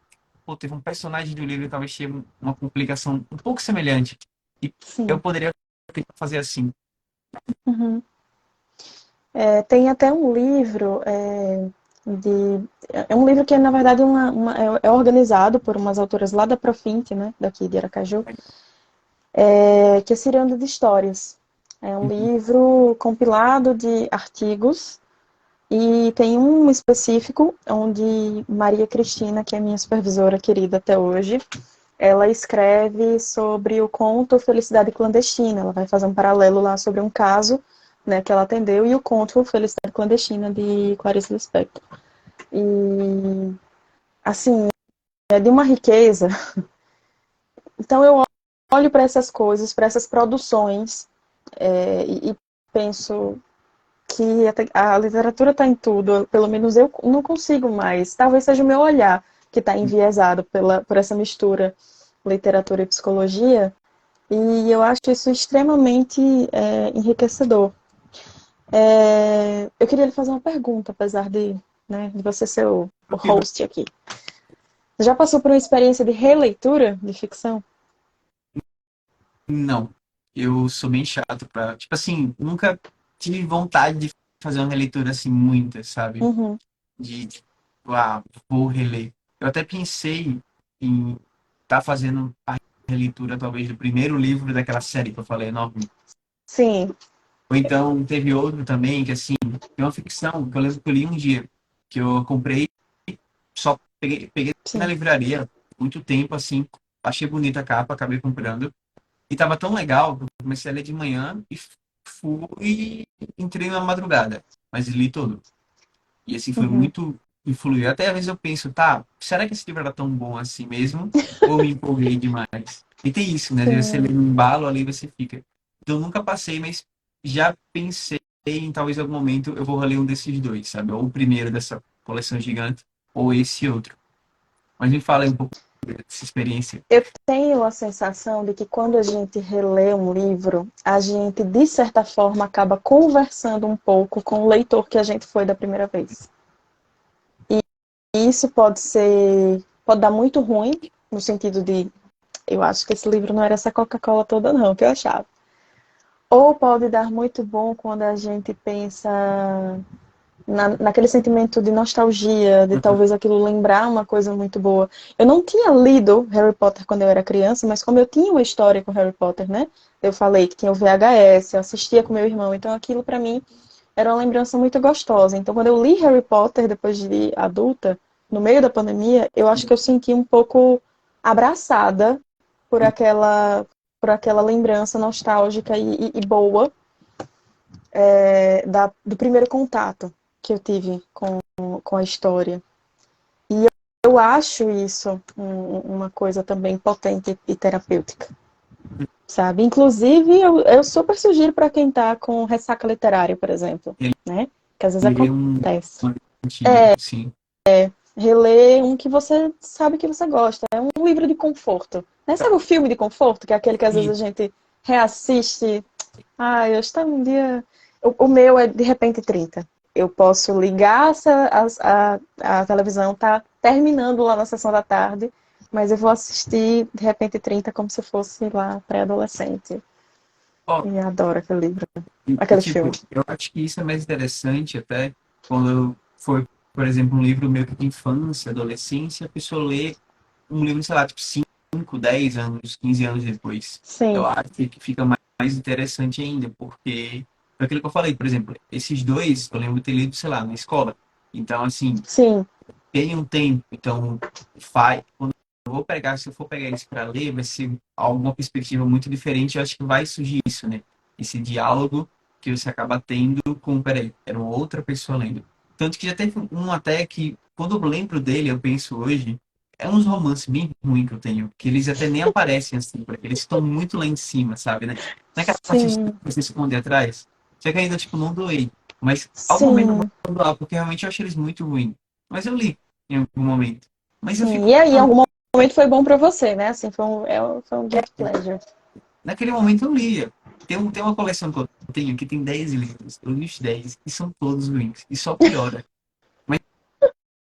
pô, teve um personagem do livro que talvez tinha uma complicação um pouco semelhante. E eu sim. poderia fazer assim. Uhum. Tem até um livro de. É um livro que, na verdade, é organizado por umas autoras lá da Profinte, né, daqui de Aracaju, que é Ciranda de Histórias. É um livro compilado de artigos e tem um específico onde Maria Cristina, que é minha supervisora querida até hoje, ela escreve sobre o conto Felicidade Clandestina. Ela vai fazer um paralelo lá sobre um caso, né, que ela atendeu e o conto Felicidade Clandestina de Clarice Lispector. E assim, é de uma riqueza. Então eu olho para essas coisas, para essas produções e penso que a literatura está em tudo. Pelo menos eu não consigo mais. Talvez seja o meu olhar que está enviesado por essa mistura literatura e psicologia. E eu acho isso extremamente enriquecedor. Eu queria lhe fazer uma pergunta, apesar de você ser o Tranquilo. host aqui. Já passou por uma experiência de releitura de ficção? Não. Eu sou bem chato pra. Tipo assim, nunca tive vontade de fazer uma releitura assim, muita, sabe? Uhum. De, tipo, vou reler. Eu até pensei em estar fazendo a releitura, talvez, do primeiro livro daquela série que eu falei, enorme. Sim, Ou então teve outro também, que assim, tem uma ficção que eu lembro que eu li um dia, que eu comprei, só peguei na sim. livraria, muito tempo, assim, achei bonita a capa, acabei comprando. E tava tão legal que eu comecei a ler de manhã e fui e entrei na madrugada, mas li todo. E assim foi Uhum. muito influir. Até às vezes eu penso, tá, será que esse livro era tão bom assim mesmo? Ou me empolguei demais? E tem isso, né? De você ler Sim. um embalo ali você fica. Então eu nunca passei, mas já pensei em talvez em algum momento eu vou ler um desses dois, sabe? Ou o primeiro dessa coleção gigante, ou esse outro. Mas me fala aí um pouco dessa experiência. Eu tenho a sensação de que quando a gente relê um livro, a gente, de certa forma, acaba conversando um pouco com o leitor que a gente foi da primeira vez. E isso pode dar muito ruim, no sentido de, eu acho que esse livro não era essa Coca-Cola toda não, que eu achava. Ou pode dar muito bom quando a gente pensa naquele sentimento de nostalgia, de Uhum. talvez aquilo lembrar uma coisa muito boa. Eu não tinha lido Harry Potter quando eu era criança, mas como eu tinha uma história com Harry Potter, né? Eu falei que tinha o VHS, eu assistia com meu irmão, então aquilo para mim era uma lembrança muito gostosa. Então quando eu li Harry Potter depois de adulta, no meio da pandemia, eu acho que eu senti um pouco abraçada por aquela lembrança nostálgica e boa do primeiro contato que eu tive com a história. E eu acho isso uma coisa também potente e terapêutica, sabe? Inclusive, eu super sugiro para quem está com ressaca literária, por exemplo, né? Que às vezes Ele é um acontece. antigo, sim. Reler um que você sabe que você gosta. É um livro de conforto. Né? Sabe o filme de conforto? Que é aquele que às vezes E, a gente reassiste. Ah, hoje está um dia. O meu é de repente 30. Eu posso ligar a televisão, tá terminando lá na sessão da tarde, mas eu vou assistir de repente 30 como se fosse lá pré-adolescente. ó, E adoro aquele livro, e, aquele filme. tipo, eu acho que isso é mais interessante até quando for, por exemplo, um livro meio que de infância, adolescência, a pessoa lê um livro, sei lá, tipo 5 10 anos, 15 anos depois. Eu Sim, acho que fica mais interessante ainda, porque Foi aquilo que eu falei, por exemplo, esses dois eu lembro de ter lido, sei lá, na escola. Então, assim, Sim, tem um tempo, então faz. Quando eu vou pegar, se eu for pegar isso para ler, vai ser alguma perspectiva muito diferente. Eu acho que vai surgir isso, né? Esse diálogo que você acaba tendo com, peraí, era uma outra pessoa lendo. Tanto que já teve um até que, quando eu lembro dele, eu penso hoje, é uns romances bem ruins que eu tenho, que eles até nem aparecem assim, porque eles estão muito lá em cima, sabe, né? Naquela parte de sim, você esconder atrás. Só que ainda, tipo, não doei. Mas ao momento eu sim, vou doar, porque realmente eu achei eles muito ruins. Mas eu li em algum momento. Mas eu sim. fico, E aí, em não, algum momento foi bom pra você, né? Assim, foi um guilty pleasure. naquele momento eu lia. Tem uma coleção que eu tenho que tem 10 livros. Eu li os 10 e são todos ruins. E só piora. Mas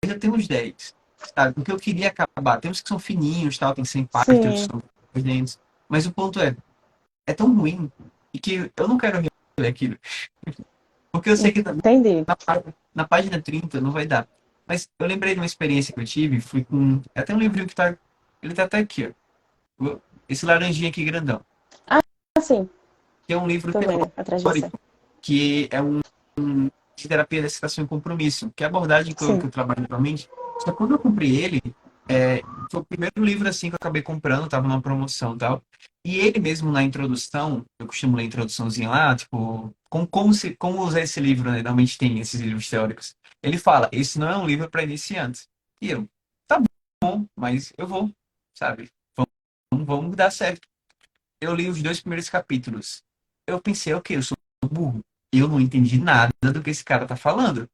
eu tenho os 10, sabe? Porque eu queria acabar. Tem uns que são fininhos, tal, tem 100 páginas, tem outros Sim, que são grandes. Mas o ponto é tão ruim e que eu não quero reler aquilo. Porque eu sei que entendi. na página 30 não vai dar. Mas eu lembrei de uma experiência que eu tive, fui com. É até um livrinho que tá. Ele tá até aqui, ó. Esse laranjinha aqui grandão. Ah, sim, Que é um livro tô vendo atrás de você. teórico, que é de terapia da excitação e compromisso, que é a abordagem que Sim, eu trabalho atualmente. Só que quando eu comprei ele, foi o primeiro livro assim que eu acabei comprando, tava numa promoção e tal. E ele mesmo na introdução, eu costumo ler a introduçãozinha lá, tipo, como usar esse livro, né? Normalmente tem esses livros teóricos. Ele fala, esse não é um livro para iniciantes. E eu, tá bom, mas eu vou, sabe? Vamos dar certo. Eu li os dois primeiros capítulos. Eu pensei, ok, eu sou burro. Eu não entendi nada do que esse cara tá falando.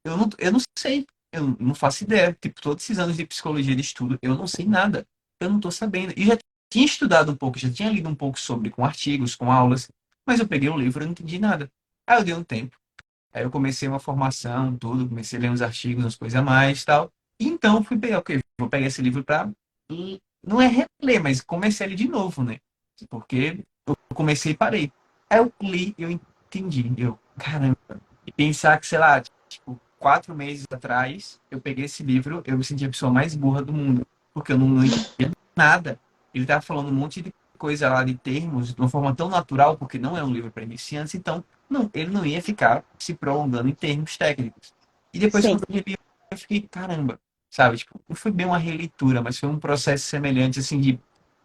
Eu não sei. Eu não faço ideia. Tipo, todos esses anos de psicologia de estudo, eu não sei nada. Eu não tô sabendo. E já tinha estudado um pouco, já tinha lido um pouco sobre, com artigos, com aulas, mas eu peguei o livro e não entendi nada. Aí eu dei um tempo. Aí eu comecei uma formação, tudo, comecei a ler uns artigos, umas coisas a mais e tal. E então fui pegar, ok, vou pegar esse livro pra. Não é reler, mas comecei ele de novo, né? Porque eu comecei e parei. Aí eu li, eu entendi. Eu, caramba. E pensar que, sei lá, tipo, 4 meses atrás, eu peguei esse livro, eu me senti a pessoa mais burra do mundo. Porque eu não entendia nada. Ele tava falando um monte de coisa lá de termos, de uma forma tão natural, porque não é um livro para iniciantes, então não, ele não ia ficar se prolongando em termos técnicos. E depois, sim. quando eu reli, eu fiquei, caramba, sabe? Tipo, não foi bem uma releitura, mas foi um processo semelhante, assim, de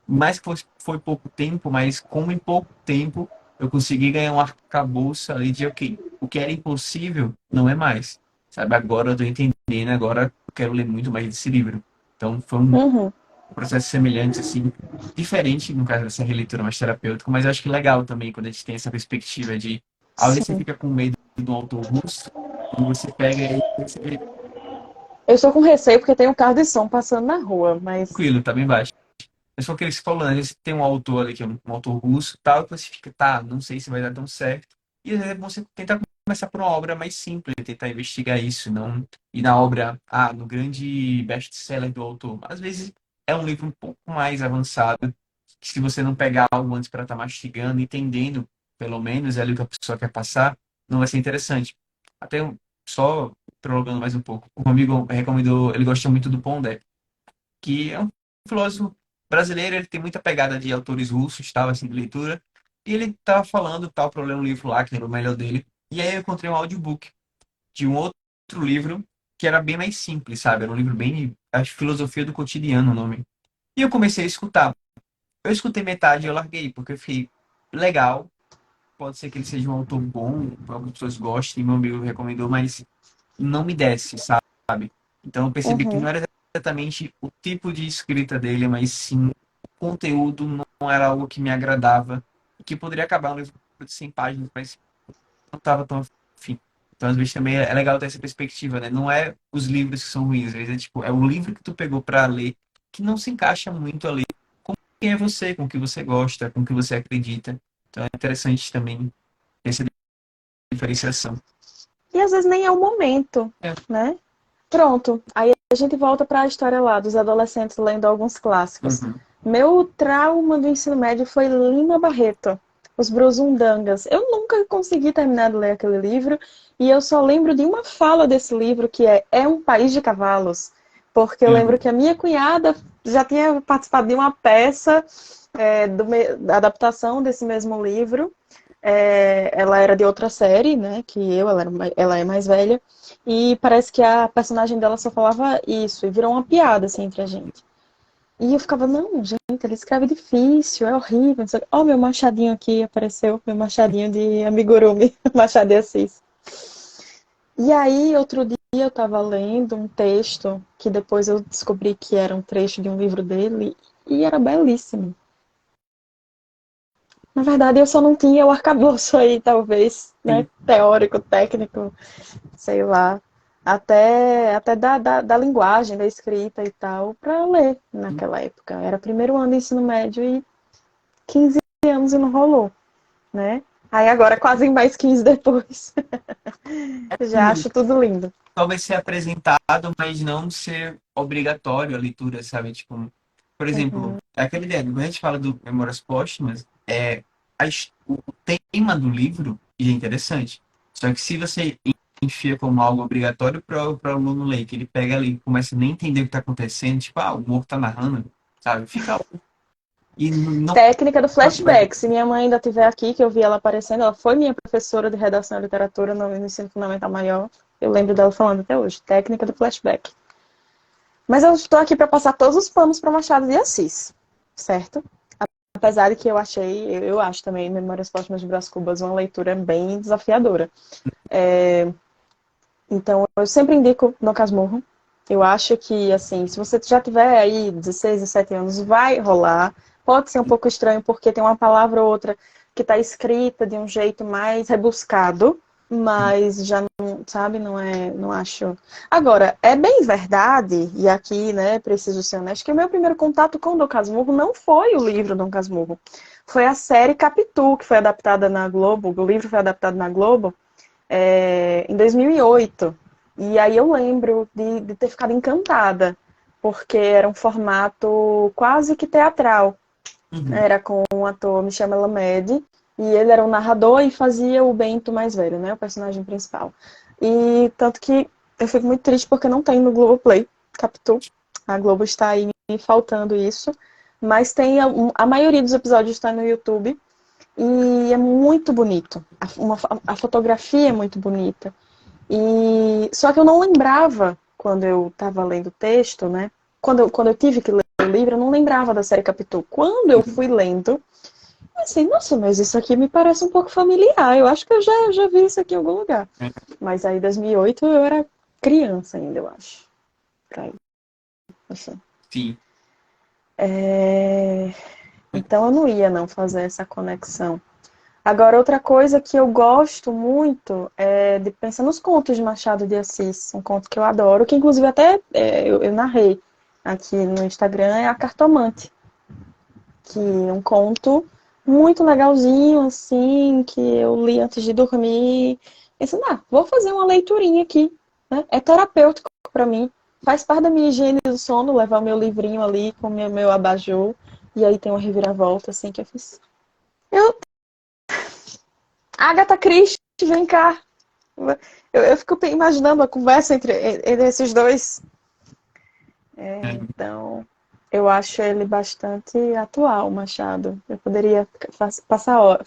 mais que foi pouco tempo, mas como em pouco tempo eu consegui ganhar um arcabouço ali de, ok, o que era impossível não é mais, sabe? Agora eu tô entendendo, agora eu quero ler muito mais desse livro. Então foi um Uhum. processo semelhante, assim, diferente, no caso dessa releitura mais terapêutica, mas eu acho que legal também quando a gente tem essa perspectiva de, às vezes você Sim. fica com medo do autor russo, quando você pega e você vê Eu estou com receio porque tem um carro de som passando na rua, mas tranquilo, tá bem baixo. Mas foi aquele que você falou, né? Às vezes tem um autor ali que é um autor russo, tal, que você fica, tá, não sei se vai dar tão certo. E às vezes é bom você tentar começar por uma obra mais simples, tentar investigar isso, não ir na obra, no grande best-seller do autor. Às vezes é um livro um pouco mais avançado, que se você não pegar algo antes para estar mastigando, entendendo, pelo menos, ali o que a pessoa quer passar, não vai ser interessante. Até só prolongando mais um pouco, um amigo recomendou, ele gosta muito do Pondé, que é um filósofo brasileiro, ele tem muita pegada de autores russos, tal, assim, de leitura, e ele tava falando, tal, para eu ler um livro lá, que era o melhor dele, e aí eu encontrei um audiobook de um outro livro que era bem mais simples, sabe? Era um livro bem, acho, Filosofia do Cotidiano, o nome. E eu comecei a escutar. Eu escutei metade e eu larguei, porque eu fiquei legal, pode ser que ele seja um autor bom, algumas pessoas gostem, meu amigo recomendou, mas não me desce, sabe? Então eu percebi que não uhum. era exatamente o tipo de escrita dele, mas sim o conteúdo não era algo que me agradava, e que poderia acabar um livro de 100 páginas, mas não estava tão afim. Então, às vezes, também é legal ter essa perspectiva, né? Não é os livros que são ruins, às vezes é tipo, é o livro que tu pegou para ler que não se encaixa muito ali com quem é você, com o que você gosta, com o que você acredita. Então é interessante também ter essa diferenciação. E às vezes nem é o momento, É. né? Pronto. Aí a gente volta para a história lá dos adolescentes lendo alguns clássicos. Uhum. Meu trauma do ensino médio foi Lima Barreto, Os Brusundangas. Eu nunca consegui terminar de ler aquele livro e eu só lembro de uma fala desse livro que é um País de Cavalos, porque eu lembro Uhum. que a minha cunhada já tinha participado de uma peça da adaptação desse mesmo livro. Ela era de outra série, né, que eu, ela é mais velha, e parece que a personagem dela só falava isso, e virou uma piada, assim, entre a gente. E eu ficava, não, gente, ele escreve difícil, é horrível. Não sei o quê. Ó, meu machadinho aqui apareceu, meu machadinho de amigurumi, Machado de Assis. E aí, outro dia eu estava lendo um texto que depois eu descobri que era um trecho de um livro dele e era belíssimo. Na verdade, eu só não tinha o arcabouço aí, talvez, né? Sim. Teórico, técnico, sei lá. Até da linguagem, da escrita e tal, para ler naquela época. Era primeiro ano de ensino médio e 15 anos e não rolou, né? Aí agora, quase mais 15 depois, já Sim, acho tudo lindo. talvez ser apresentado, mas não ser obrigatório a leitura, sabe? Tipo, por exemplo, Uhum. é aquela ideia, quando a gente fala do Memórias Póstumas, o tema do livro é interessante. Só que se você enfia como algo obrigatório para o aluno ler, que ele pega ali e começa a nem entender o que está acontecendo, tipo, o morto tá narrando, sabe? Fica. E não. Técnica do flashback. Se minha mãe ainda estiver aqui, que eu vi ela aparecendo, ela foi minha professora de redação e literatura no ensino fundamental maior. Eu lembro dela falando até hoje. Técnica do flashback. Mas eu estou aqui para passar todos os panos para Machado de Assis, certo? Apesar de que eu acho também Memórias Póstumas de Brás Cubas uma leitura bem desafiadora. Então, eu sempre indico No Casmurro. Eu acho que, assim, se você já tiver aí 16, 17 anos, vai rolar. Pode ser um pouco estranho, porque tem uma palavra ou outra que está escrita de um jeito mais rebuscado, mas já não, sabe, não acho. Agora, é bem verdade, e aqui, né, preciso ser honesto, que o meu primeiro contato com o Dom Casmurro não foi o livro Dom Casmurro. Foi a série Capitu, que foi adaptada na Globo, o livro foi adaptado na Globo, em 2008. E aí eu lembro de ter ficado encantada, porque era um formato quase que teatral. Uhum. Era com o ator Michel Melamed, e ele era o narrador e fazia o Bento mais velho, né, o personagem principal. E tanto que eu fico muito triste porque não tem no Globoplay, Capitu. A Globo está aí me faltando isso. Mas tem a maioria dos episódios está no YouTube. E é muito bonito. A fotografia é muito bonita. E só que eu não lembrava quando eu estava lendo o texto, né? Quando eu tive que ler o livro, eu não lembrava da série Capitu. Quando eu fui lendo, eu pensei, nossa, mas isso aqui me parece um pouco familiar. Eu acho que eu já vi isso aqui em algum lugar. Mas aí, em 2008, eu era criança ainda, eu acho. Pra aí, assim. Sim. Então eu não ia não fazer essa conexão. Agora, outra coisa que eu gosto muito é de pensar nos contos de Machado de Assis, um conto que eu adoro, que inclusive até eu narrei aqui no Instagram, é A Cartomante, que é um conto muito legalzinho, assim, que eu li antes de dormir. Pensando, vou fazer uma leiturinha aqui, né? É terapêutico para mim, faz parte da minha higiene do sono, levar o meu livrinho ali com o meu abajur, e aí tem uma reviravolta, assim, que eu fiz. Eu Agatha Christie, vem cá. Eu fico imaginando a conversa entre esses dois. É, Então, eu acho ele bastante atual, Machado. Eu poderia passar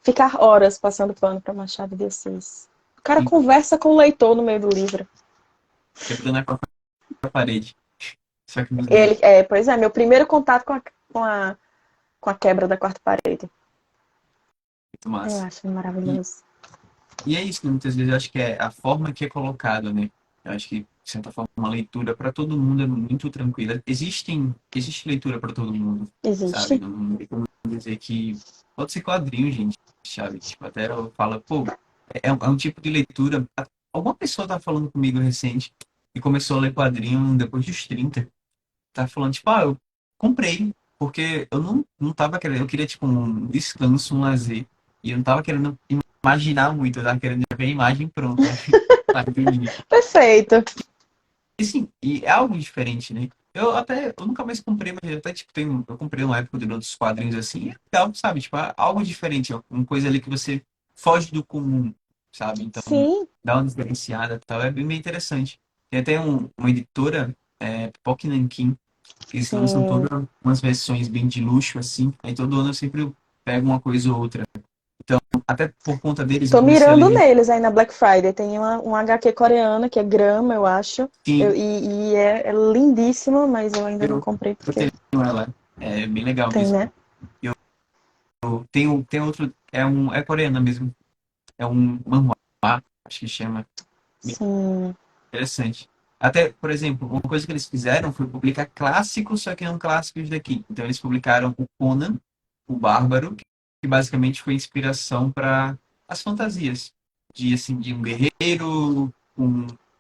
ficar horas passando pano para Machado de Assis. O cara sim. conversa com o leitor no meio do livro. Quebrando a quarta parede. Só que nos livros. Pois é, meu primeiro contato com a, com a quebra da quarta parede. Muito Eu massa. acho E, maravilhoso. e é isso, né? Muitas vezes eu acho que é a forma que é colocado, né? Eu acho que, de certa forma, uma leitura para todo mundo é muito tranquila. Existe leitura para todo mundo, sabe? Existe? Não tem como dizer que. Pode ser quadrinho, gente, sabe? Tipo, até eu falo, pô, é um tipo de leitura. Alguma pessoa tá falando comigo recente e começou a ler quadrinho depois dos 30. Tá falando, tipo, eu comprei, porque eu não tava querendo, eu queria, tipo, um descanso, um lazer, e eu não tava querendo imaginar muito, eu tava querendo ver a imagem pronta. Sabe? Perfeito. E sim, e é algo diferente, né? Eu nunca mais comprei, mas eu até, tipo, eu comprei uma época de outros quadrinhos assim, e é legal, sabe? Tipo, é algo diferente, ó, uma coisa ali que você foge do comum, sabe? Então, Sim, dá uma diferenciada e tal, é bem interessante. Tem até uma editora, Pipoca e Nanquim, que eles lançam sim. todas umas versões bem de luxo, assim. Aí todo ano eu sempre pego uma coisa ou outra. até por conta deles, eu Tô comecei a ler mirando livros. neles aí na Black Friday. Tem um HQ coreana, que é Grama, eu acho. Sim, E é lindíssima, mas eu ainda não eu, comprei eu porque tenho ela. É bem legal tem, mesmo. né? Tem outro, é coreana mesmo. É um manhwa, acho que chama. Bem Sim. interessante. Até, por exemplo, uma coisa que eles fizeram foi publicar clássicos, só que não clássicos daqui. Então eles publicaram o Conan, o Bárbaro, que basicamente foi inspiração para as fantasias de assim de um guerreiro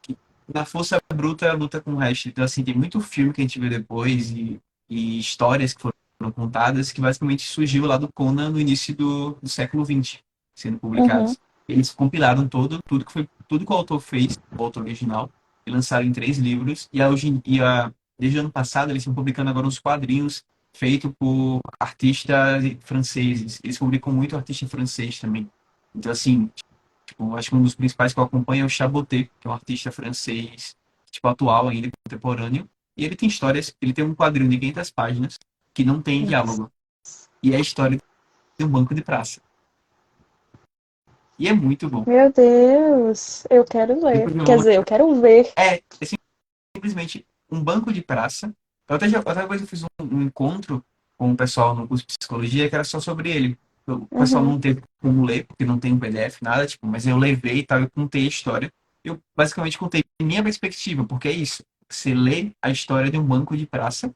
que na força bruta luta com o resto. Então assim tem muito filme que a gente vê depois e histórias que foram contadas que basicamente surgiu lá do Conan no início do século XX, sendo Uhum. publicados. Eles compilaram tudo que o autor fez, o autor original, e lançaram em 3 livros. Desde o ano passado eles estão publicando agora uns quadrinhos feito por artistas franceses. Eles publicam muito artista francês também. Então, assim, tipo, acho que um dos principais que eu acompanho é o Chaboté, que é um artista francês, tipo, atual ainda, contemporâneo. E ele tem histórias, ele tem um quadrinho de 500 páginas que não tem Nossa. diálogo. E é a história de um banco de praça. E é muito bom. Meu Deus, eu quero ler. Depois meu Quer irmão, dizer, eu quero ver. é simplesmente um banco de praça. Outra coisa eu fiz um encontro com o pessoal no curso de psicologia que era só sobre ele. O pessoal Uhum. não teve como ler, porque não tem um PDF, nada, tipo, mas eu levei e tal, eu contei a história. Eu basicamente contei minha perspectiva, porque é isso. Você lê a história de um banco de praça,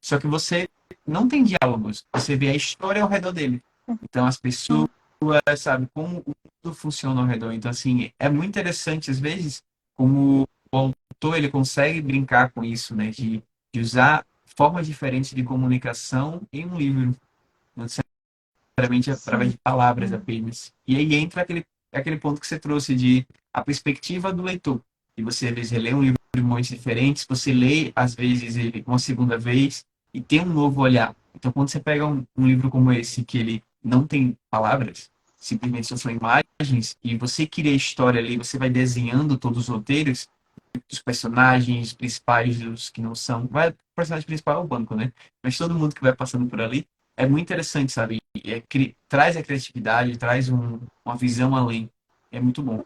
só que você não tem diálogos, você vê a história ao redor dele. Então, as pessoas, sabe, como o mundo funciona ao redor. Então, assim, é muito interessante, às vezes, como o autor ele consegue brincar com isso, né, de usar formas diferentes de comunicação em um livro, não necessariamente através Sim. de palavras apenas. E aí entra aquele ponto que você trouxe de a perspectiva do leitor. E você, às vezes, lê um livro de momentos diferentes, você lê, às vezes, ele uma segunda vez e tem um novo olhar. Então, quando você pega um livro como esse, que ele não tem palavras, simplesmente são imagens, e você cria a história ali, você vai desenhando todos os roteiros, dos personagens principais, dos que não são. O personagem principal é o banco, né? Mas todo mundo que vai passando por ali é muito interessante, sabe? Traz a criatividade, traz uma visão além. É muito bom.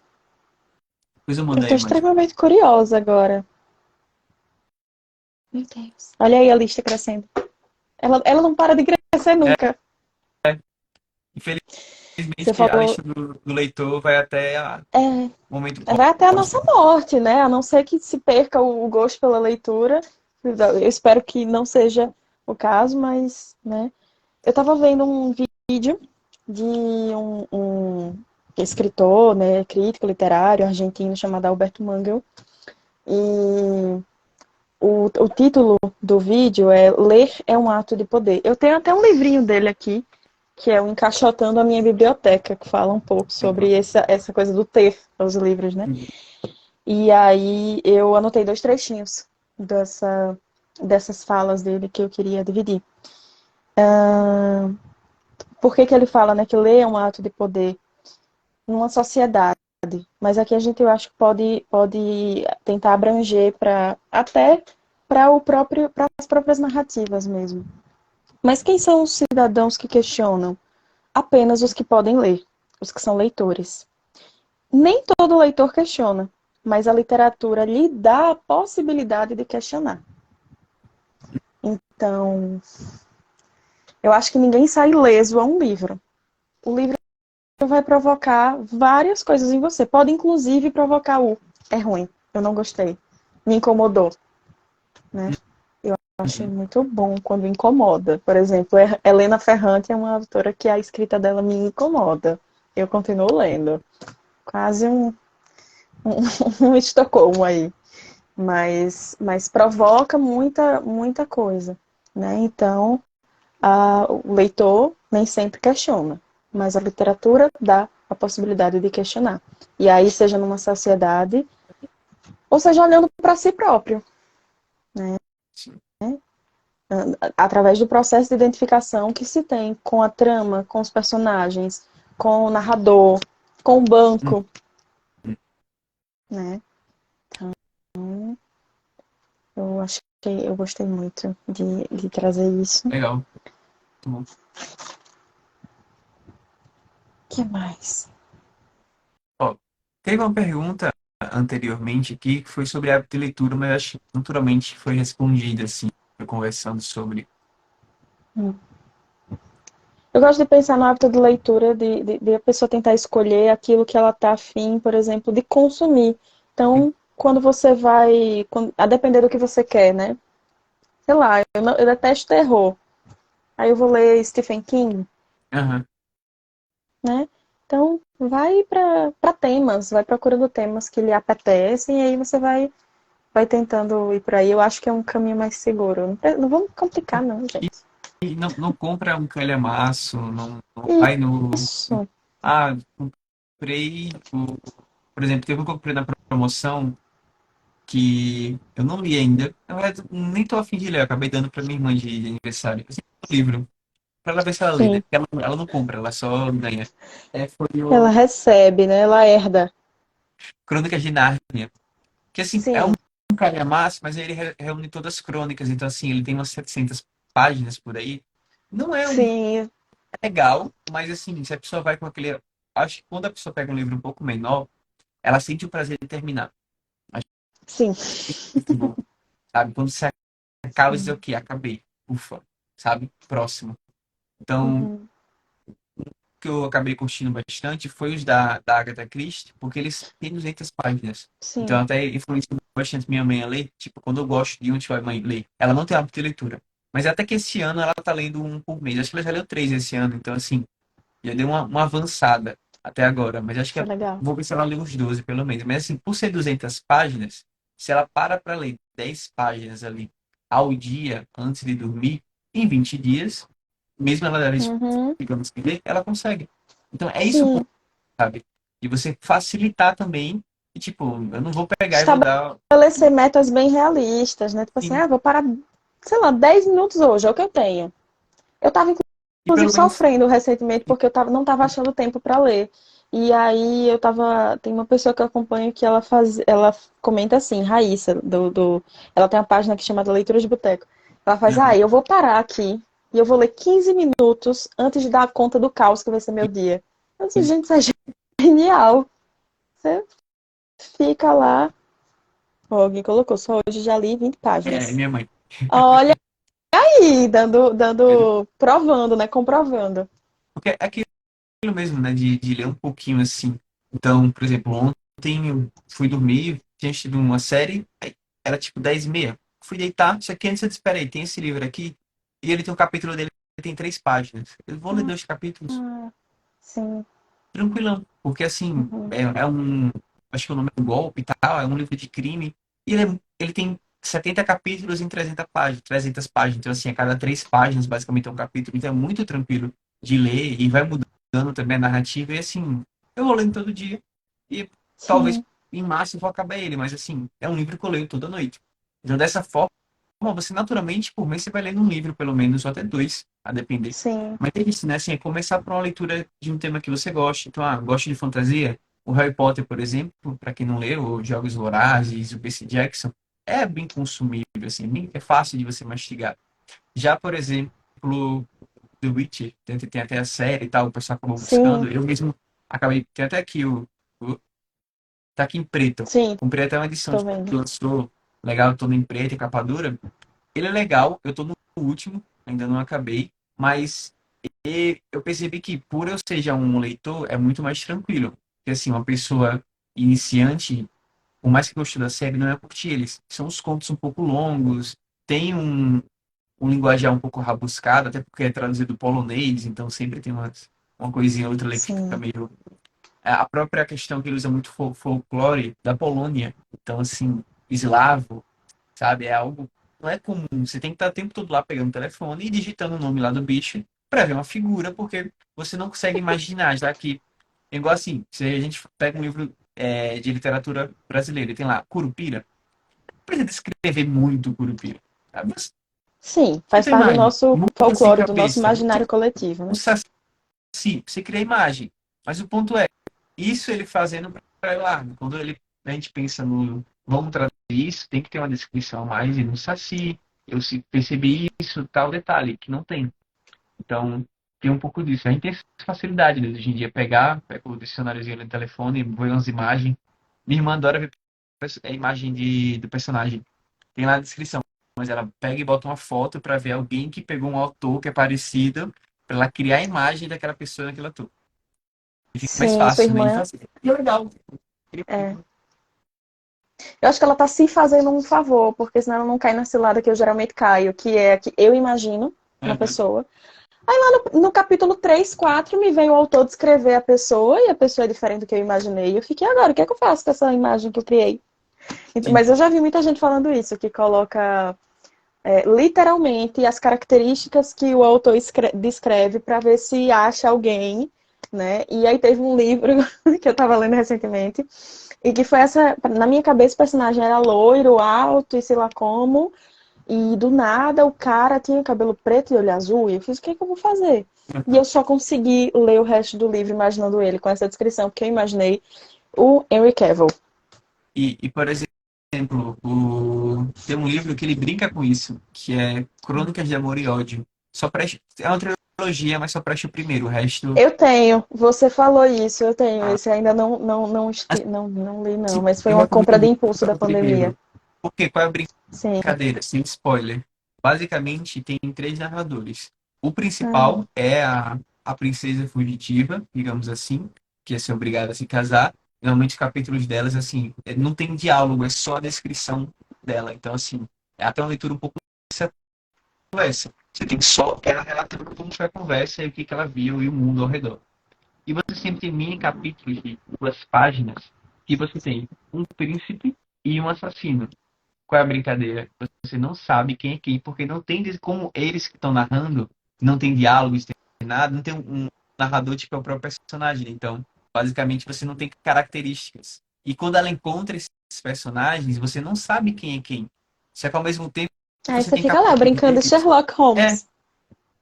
Depois eu Eu mando tô aí mais. extremamente curiosa agora. Meu Deus. Olha aí a lista crescendo. Ela não para de crescer É, nunca. Você infelizmente, a falou. lista do leitor vai até É, o momento vai até a nossa póstumo. morte, né? A não ser que se perca o gosto pela leitura. Eu espero que não seja o caso, mas, né? Eu estava vendo um vídeo de um escritor, né, crítico literário argentino chamado Alberto Mangel. E o título do vídeo é Ler é um ato de poder. Eu tenho até um livrinho dele aqui, que é o Encaixotando a Minha Biblioteca, que fala um pouco sobre essa coisa do ter os livros, né? E aí eu anotei dois trechinhos dessas falas dele que eu queria dividir. Por que ele fala, né, que ler é um ato de poder numa sociedade? Mas aqui a gente, eu acho que pode tentar abranger até para as próprias narrativas mesmo. Mas quem são os cidadãos que questionam? Apenas os que podem ler, os que são leitores. Nem todo leitor questiona, mas a literatura lhe dá a possibilidade de questionar. Então, eu acho que ninguém sai ileso a um livro. O livro vai provocar várias coisas em você. Pode, inclusive, provocar é ruim, eu não gostei, me incomodou, né? Eu acho Uhum. muito bom quando incomoda. Por exemplo, Helena Ferrante é uma autora que a escrita dela me incomoda. Eu continuo lendo. Quase um Estocolmo aí. Mas provoca muita coisa, né? Então, o leitor nem sempre questiona, mas a literatura dá a possibilidade de questionar. E aí, seja numa sociedade, ou seja, olhando para si próprio, né? Sim. Através do processo de identificação que se tem com a trama, com os personagens, com o narrador, com o banco, Uhum. né? Eu acho que eu gostei muito de trazer isso. Legal. Muito bom. que mais? Ó, teve uma pergunta anteriormente aqui que foi sobre hábito de leitura, mas acho que naturalmente foi respondida, assim, eu conversando sobre. Hum. Eu gosto de pensar no hábito de leitura, de a pessoa tentar escolher aquilo que ela está afim, por exemplo, de consumir. Então, quando você vai, a depender do que você quer, né? Sei lá, eu detesto terror. Aí eu vou ler Stephen King, Aham. né? Então, vai para temas, vai procurando temas que lhe apetecem, e aí você vai tentando ir por aí. Eu acho que é um caminho mais seguro. Não vamos complicar, não, gente. E não compra um calhamaço, não vai no. Isso. Ah, comprei. Por exemplo, teve um que eu comprei na promoção que eu não li ainda. Na verdade, nem tô a fim de ler, eu acabei dando pra minha irmã de aniversário. Assim, um livro, pra ela ver se ela lê, né? Sim. Porque ela não compra, ela só ganha. Foi Ela o recebe, né? Ela herda. Crônicas de Nárnia. Que assim, é Sim, um calhamaço, mas ele reúne todas as crônicas, então assim, ele tem umas 700 páginas por aí. Não é um sim, legal, mas assim, se a pessoa vai com aquele. Acho que quando a pessoa pega um livro um pouco menor, ela sente o prazer de terminar. Acho sim. que é muito bom, sabe? Quando você acaba e diz, Sim. ok, acabei. Ufa, sabe? Próximo. Então, o Uhum. que eu acabei curtindo bastante foi os da Agatha Christie, porque eles têm 200 páginas. Então, Sim. até influenciou bastante minha mãe a ler. Tipo, quando eu gosto de onde vai mãe ler, ela não tem hábito de leitura. Mas até que esse ano ela tá lendo um por mês. Acho que ela já leu três esse ano. Então, assim, já deu uma avançada até agora. Mas acho que Isso é legal. vou ver se ela lê uns 12 pelo menos. Mas, assim, por ser 200 páginas, se ela para ler 10 páginas ali ao dia antes de dormir, em 20 dias, mesmo ela Uhum. digamos que ler, ela consegue. Então, é isso, Sim. sabe? E você facilitar também. E, tipo, eu não vou pegar e vou dar. Estabelecer metas bem realistas, né? Tipo assim, Sim. vou parar, sei lá, 10 minutos hoje, é o que eu tenho. Eu tava, E inclusive, pelo menos. sofrendo recentemente porque não tava achando tempo para ler. E aí eu tava. Tem uma pessoa que eu acompanho que ela comenta assim, Raíssa, ela tem uma página que chama Leitura de Boteco. Ela faz, eu vou parar aqui e eu vou ler 15 minutos antes de dar conta do caos que vai ser meu dia. Eu disse, gente, isso é genial. Você fica lá. Ó, alguém colocou, só hoje já li 20 É, páginas. minha mãe. Olha aí, provando, né? Comprovando. Porque é aquilo mesmo, né? De ler um pouquinho assim. Então, por exemplo, ontem eu fui dormir, tinha assistido uma série, aí era tipo 10h30. Fui deitar, só que antes eu disse, espera aí, tem esse livro aqui, e ele tem um capítulo dele, tem 3 páginas. Eu vou ler Ah, 2 capítulos, ah, sim. tranquilão. Porque assim, Uhum. é um. Acho que o nome é um golpe e tal, é um livro de crime. E ele tem 70 capítulos em 300 páginas, 300 páginas. Então, assim, a cada 3 páginas, basicamente, é um capítulo. Então, é muito tranquilo de ler e vai mudando também a narrativa. E, assim, eu vou lendo todo dia. E talvez Sim, em março eu vou acabar ele, mas, assim, é um livro que eu leio toda noite. Então, dessa forma, você naturalmente, por mês, você vai lendo um livro, pelo menos, ou até dois, a depender. sim, Mas é isso, né? Assim, é começar por uma leitura de um tema que você gosta. Então, gosto de fantasia. O Harry Potter, por exemplo, para quem não leu, o Jogos Vorazes, o Percy Jackson, é bem consumível, assim, é fácil de você mastigar. Já, por exemplo, The Witcher, tem até a série e tal, o pessoal acabou buscando. sim, Eu mesmo acabei, tem até aqui tá aqui em preto. sim, Comprei até uma edição tô que vendo. lançou legal, todo em preto e capa dura. Ele é legal, eu tô no último, ainda não acabei, mas eu percebi que, por eu ser já um leitor, é muito mais tranquilo. Porque, assim, uma pessoa iniciante, por mais que goste da série, não é curtir eles. São os contos um pouco longos, tem um linguajar um pouco rabuscado, até porque é traduzido do polonês, então sempre tem uma coisinha ou outra ali que fica Sim, meio. A própria questão que ele usa muito folclore da Polônia. Então, assim, eslavo, sabe? É algo. Não é comum. Você tem que estar o tempo todo lá pegando o telefone e digitando o nome lá do bicho para ver uma figura, porque você não consegue imaginar, já que. É igual assim, se a gente pega um livro de literatura brasileira e tem lá Curupira, não precisa descrever muito Curupira. Sabe? Você sim, faz bota a parte do imagem, nosso música e folclore, do nosso cabeça, imaginário coletivo, um né? saci, você cria a imagem. Mas o ponto é, isso ele fazendo para lá, quando a gente pensa no vamos traduzir isso, tem que ter uma descrição a mais e no saci, eu percebi isso, tal detalhe, que não tem. Então, tem um pouco disso. A gente tem essa facilidade, né, hoje em dia, pega o dicionáriozinho no telefone, ver umas imagens. Minha irmã adora ver a imagem do personagem. Tem lá a descrição, mas ela pega e bota uma foto para ver alguém que pegou um autor que é parecido, para ela criar a imagem daquela pessoa naquele ator. E fica mais Sim, sua fácil, né? E irmã. fácil. E é legal. É. Eu acho que ela tá se fazendo um favor, porque senão ela não cai na cilada que eu geralmente caio, que é que eu imagino uma Uhum. pessoa. Aí lá no capítulo 3, 4, me vem o autor descrever a pessoa e a pessoa é diferente do que eu imaginei. Eu fiquei agora, o que é que eu faço com essa imagem que eu criei? Sim. Mas eu já vi muita gente falando isso, que coloca literalmente as características que o autor descreve para ver se acha alguém, né? E aí teve um livro que eu estava lendo recentemente e que foi essa, na minha cabeça o personagem era loiro, alto e sei lá como, e do nada o cara tinha cabelo preto e olho azul, e eu fiz, o que é que eu vou fazer? E eu só consegui ler o resto do livro imaginando ele com essa descrição, porque eu imaginei o Henry Cavill. Por exemplo, tem um livro que ele brinca com isso, que é Crônicas de Amor e Ódio. Só presta... É uma trilogia, mas só presta o primeiro. O resto. Eu tenho, você falou isso, eu tenho. Ah, Esse ainda não li, não, assim, mas foi eu uma compra de recomendo impulso da o primeiro. pandemia. Porque qual é a Sim. brincadeira? Sem spoiler. Basicamente, tem três narradores. O Ah, principal é a princesa fugitiva, digamos assim, que é ser obrigada a se casar. Normalmente, os capítulos delas, assim, não tem diálogo, é só a descrição dela. Então, assim, é até uma leitura um pouco dessa conversa. Você tem só ela relatando como foi a conversa e o que ela viu e o mundo ao redor. E você sempre tem mini capítulos de 2 páginas que você tem um príncipe e um assassino. Qual é a brincadeira? Você não sabe quem é quem, porque não tem como eles que estão narrando, não tem diálogos, tem nada, não tem um narrador tipo é o próprio personagem. Então, basicamente, você não tem características. E quando ela encontra esses personagens, você não sabe quem é quem. Só que ao mesmo tempo aí você você tem fica lá capítulos brincando de deles. Sherlock É, Holmes.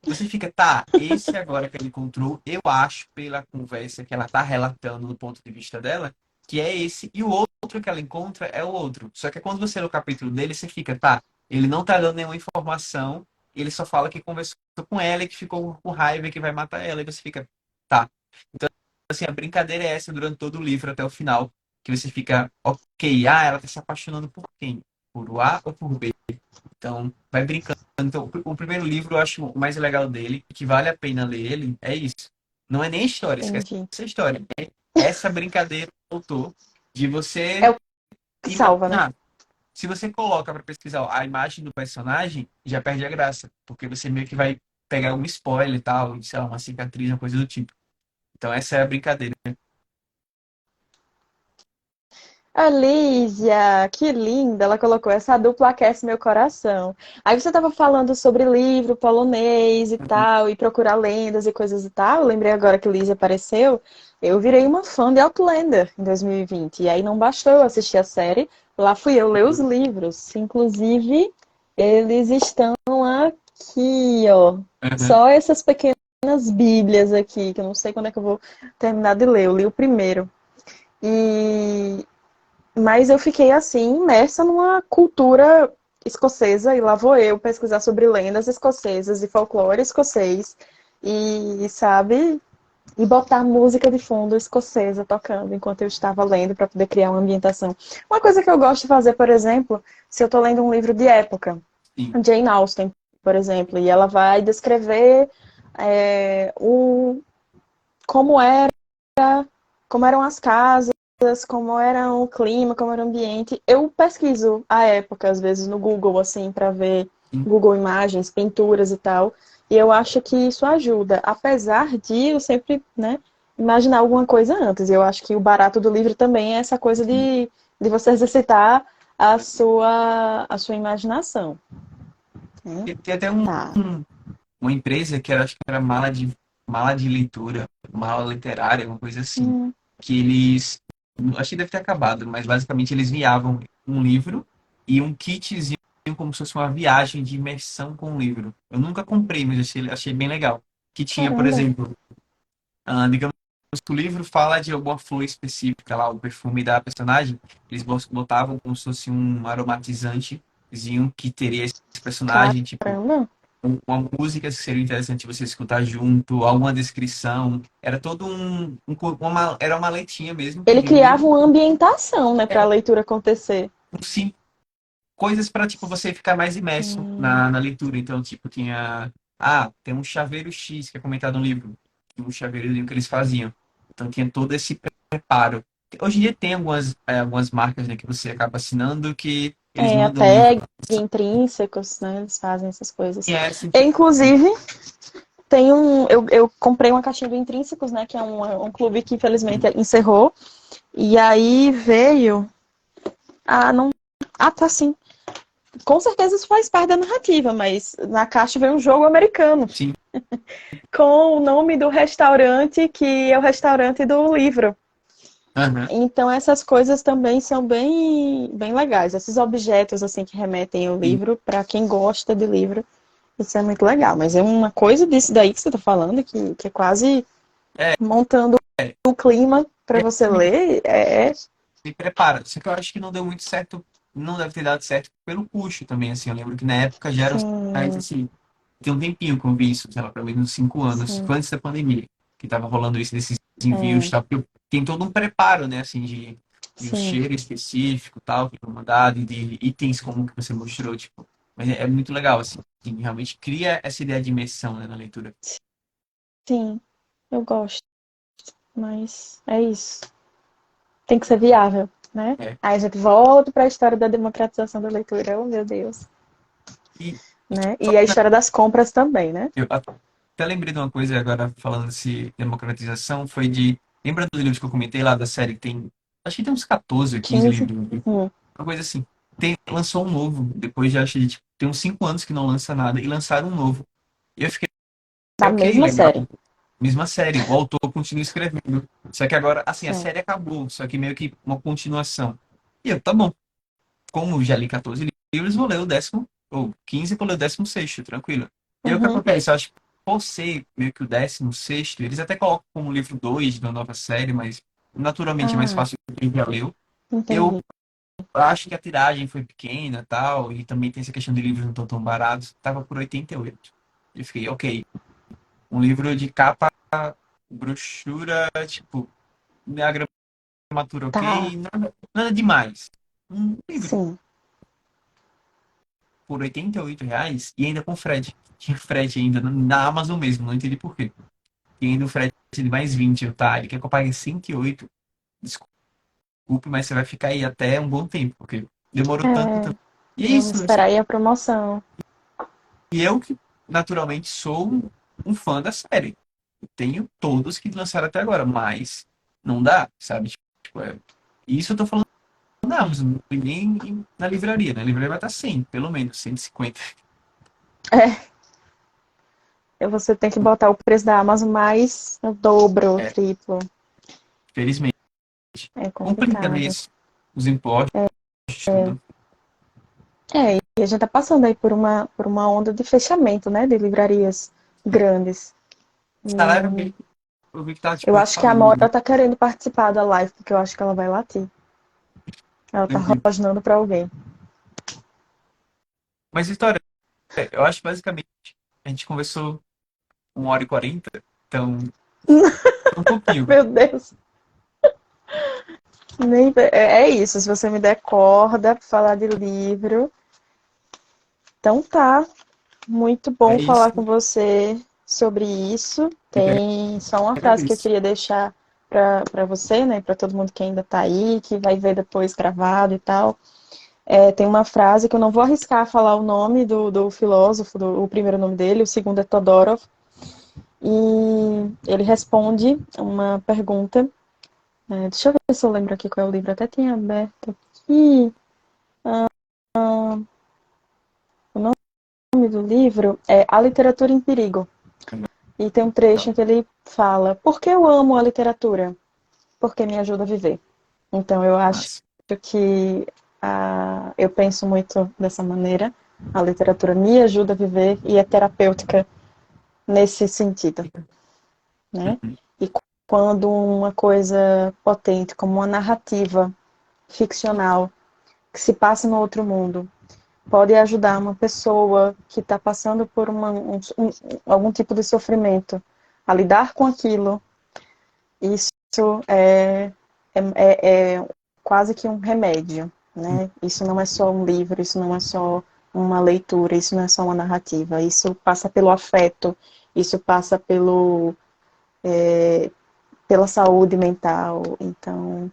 você fica, tá, esse agora que ele encontrou, eu acho, pela conversa que ela tá relatando do ponto de vista dela, que é esse, e o outro que ela encontra é o outro. Só que quando você lê o capítulo dele, você fica, tá, ele não tá dando nenhuma informação, ele só fala que conversou com ela e que ficou com raiva e que vai matar ela, e você fica, tá. Então, assim, a brincadeira é essa durante todo o livro até o final, que você fica, ok, ela tá se apaixonando por quem? Por o A ou por B? Então, vai brincando. Então, o primeiro livro eu acho o mais legal dele, que vale a pena ler ele, é isso. Não é nem história, esquece Entendi. essa história. É essa brincadeira do autor de É você o que salva, né? imaginar. Se você coloca para pesquisar a imagem do personagem, já perde a graça, porque você meio que vai pegar um spoiler e tal, sei lá, uma cicatriz, uma coisa do tipo. Então, essa é a brincadeira. Alísia, que linda! Ela colocou essa dupla aquece meu coração. Aí você estava falando sobre livro polonês e tal, e procurar lendas e coisas e tal. Eu lembrei agora que Lísia apareceu. Eu virei uma fã de Outlander em 2020. E vinte. E aí não bastou eu assistir a série, lá fui eu ler os livros. Inclusive, eles estão aqui, ó. Uhum. Só essas pequenas bíblias aqui, que eu não sei quando é que eu vou terminar de ler. Eu li o primeiro. E mas eu fiquei assim, imersa numa cultura escocesa, e lá vou eu pesquisar sobre lendas escocesas e folclore escocês, e sabe, e botar música de fundo escocesa tocando enquanto eu estava lendo para poder criar uma ambientação. Uma coisa que eu gosto de fazer, por exemplo, se eu estou lendo um livro de época, Sim. Jane Austen, por exemplo, e ela vai descrever como era, como eram as casas, como era o clima, como era o ambiente. Eu pesquiso a época, às vezes, no Google, assim, para ver Sim. Google Imagens, pinturas e tal. E eu acho que isso ajuda, apesar de eu sempre, né, imaginar alguma coisa antes. Eu acho que o barato do livro também é essa coisa de você exercitar a sua imaginação. Né? Tem até Tá. uma empresa que era, acho que era mala de leitura, mala literária, uma coisa assim, Hum, que eles, acho que deve ter acabado, mas basicamente eles enviavam um livro e um kitzinho como se fosse uma viagem de imersão com o livro. Eu nunca comprei, mas achei bem legal. Que tinha, por caramba. exemplo, digamos que o livro fala de alguma flor específica lá, o perfume da personagem, eles botavam como se fosse um aromatizantezinho que teria esse personagem, tipo, Caramba. uma música que seria interessante você escutar junto, alguma descrição. Era todo era uma letrinha mesmo que Ele vinha no criava livro. uma ambientação, né, para a É, leitura acontecer. sim, coisas para tipo você ficar mais imerso Hum, na leitura. Então, tipo, tem um chaveiro X que é comentado no livro, um chaveirozinho que eles faziam. Então tinha todo esse preparo. Hoje em dia tem algumas marcas, né, que você acaba assinando que eles a mandam o livro. tag, intrínsecos, né? Eles fazem essas coisas. E é assim, E, inclusive, tem um. Eu comprei uma caixinha do Intrínsecos, né? Que é um clube que infelizmente encerrou. E aí veio. Ah, não. Ah, tá sim. Com certeza isso faz parte da narrativa, mas na caixa veio um jogo americano sim. com o nome do restaurante, que é o restaurante do livro. Aham. Então essas coisas também são bem legais. Esses objetos assim que remetem ao Sim. livro, para quem gosta de livro, isso é muito legal. Mas é uma coisa disso daí que você está falando, que é quase É, montando o clima para é, você ler. me prepara. Só que eu acho que não deu muito certo, não deve ter dado certo pelo custo também, assim. Eu lembro que na época já era mais Sim, assim, tem um tempinho que eu vi isso, sei lá, pelo menos uns 5 anos, sim. foi antes da pandemia, que tava rolando isso, desses envios, É, tal, porque tem todo um preparo, né, assim, de um sim, cheiro específico, tal, que foi mandado, e de itens como que você mostrou, tipo, mas é muito legal, assim, realmente cria essa ideia de imersão, né, na leitura. sim, eu gosto, mas é isso. Tem que ser viável, né? É. Aí a gente volta para a história da democratização da leitura, oh meu Deus, E né? só E a história das compras também, né? eu até lembrei de uma coisa agora, falando de democratização, lembra dos livros que eu comentei lá da série que tem, acho que tem uns 14 ou 15 15. livros, Hum. uma coisa assim. Lançou um novo, depois já achei, tipo, tem uns 5 anos que não lança nada, e lançaram um novo. E eu fiquei, Da ok, mesma legal. série. Mesma série, o autor continua escrevendo. Só que agora, assim, a Sim. série acabou, só que meio que uma continuação. E eu, tá bom, como já li 14 livros, vou ler o 10º, ou 15, vou ler o 16º, tranquilo. E aí o que Uhum. acontece? Eu acho que por ser meio que o 16º, eles até colocam como livro 2 da nova série, mas naturalmente é mais Ah, fácil quem já leu. Eu entendi. acho que a tiragem foi pequena tal, e também tem essa questão de livros não estão tão baratos. Tava por 88. Eu fiquei, ok. Um livro de capa, brochura, tipo, a gramatura Tá, ok, nada demais. Um livro sim. por R$ 88 e ainda com frete. Tinha frete ainda na Amazon mesmo, não entendi por quê. E ainda o frete de mais 20, tá? Ele quer que eu pague 108. Desculpe, mas você vai ficar aí até um bom tempo, porque demorou É, tanto. E é vamos isso, assim. esperar aí a promoção. E eu que naturalmente sou um fã da série. Eu tenho todos que lançaram até agora, mas não dá, sabe? Tipo, isso eu tô falando na Amazon, não foi nem na livraria. Na livraria vai estar 100, pelo menos, 150. É, você tem que botar o preço da Amazon mais o dobro, o É, triplo. felizmente. É Complica, né, complicado. isso? Os impostos, tudo. É, e a gente tá passando aí por uma onda de fechamento, né, de livrarias grandes. Essa live E eu vi que tá, eu tipo, acho que a falando, Amora tá querendo participar da live, porque eu acho que ela vai latir. Ela tá eu vi. rosnando pra alguém. Mas, história, eu acho que basicamente a gente conversou 1h40, então, um pouquinho. Meu Deus. É isso, se você me der corda pra falar de livro. Então tá, muito É bom isso, falar com você sobre isso. eu que Tem só uma frase que eu agradeço. queria deixar para você, né, para todo mundo que ainda tá aí, que vai ver depois gravado e tal. Tem uma frase que eu não vou arriscar falar o nome do filósofo, o primeiro nome dele, o segundo é Todorov, e ele responde uma pergunta. Deixa eu ver se eu lembro aqui qual é o livro, até tinha aberto aqui. O nome do livro é A Literatura em Perigo. E tem um trecho em que ele fala: Por que eu amo a literatura? Porque me ajuda a viver. Então eu acho Mas, que eu penso muito dessa maneira. A literatura me ajuda a viver e é terapêutica nesse sentido, né? uhum, E quando uma coisa potente, como uma narrativa ficcional que se passa no outro mundo, pode ajudar uma pessoa que está passando por algum tipo de sofrimento a lidar com aquilo, isso é quase que um remédio, né? Isso não é só um livro, isso não é só uma leitura, isso não é só uma narrativa, isso passa pelo afeto, isso passa pela saúde mental. Então,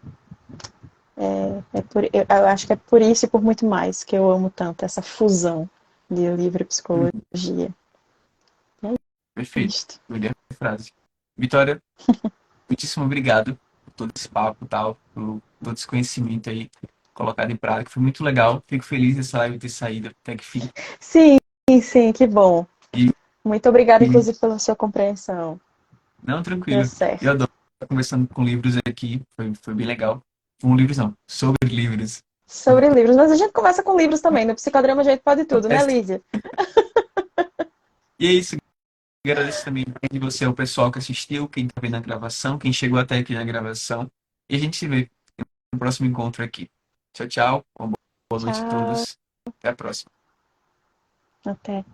eu acho que é por isso e por muito mais que eu amo tanto essa fusão de livro e psicologia. É Perfeito. isto. Gostei da frase. Vitória, muitíssimo obrigado por todo esse papo e tal, por todo esse conhecimento aí colocado em prática. Foi muito legal. Fico feliz dessa live ter saído até que fim. Sim, sim, que bom. E, Muito obrigada, e inclusive, pela sua compreensão. não, Deu tranquilo. Eu certo. adoro estar conversando com livros aqui. Foi bem legal. Com livros não, sobre livros. Sobre livros, mas a gente conversa com livros também. No psicodrama a gente pode tudo, né, Lídia? E é isso. Agradeço também de você, o pessoal que assistiu, quem está vendo a gravação, quem chegou até aqui na gravação. E a gente se vê no próximo encontro aqui. Tchau, tchau. Uma boa noite a Tchau. todos. Até a próxima. Até.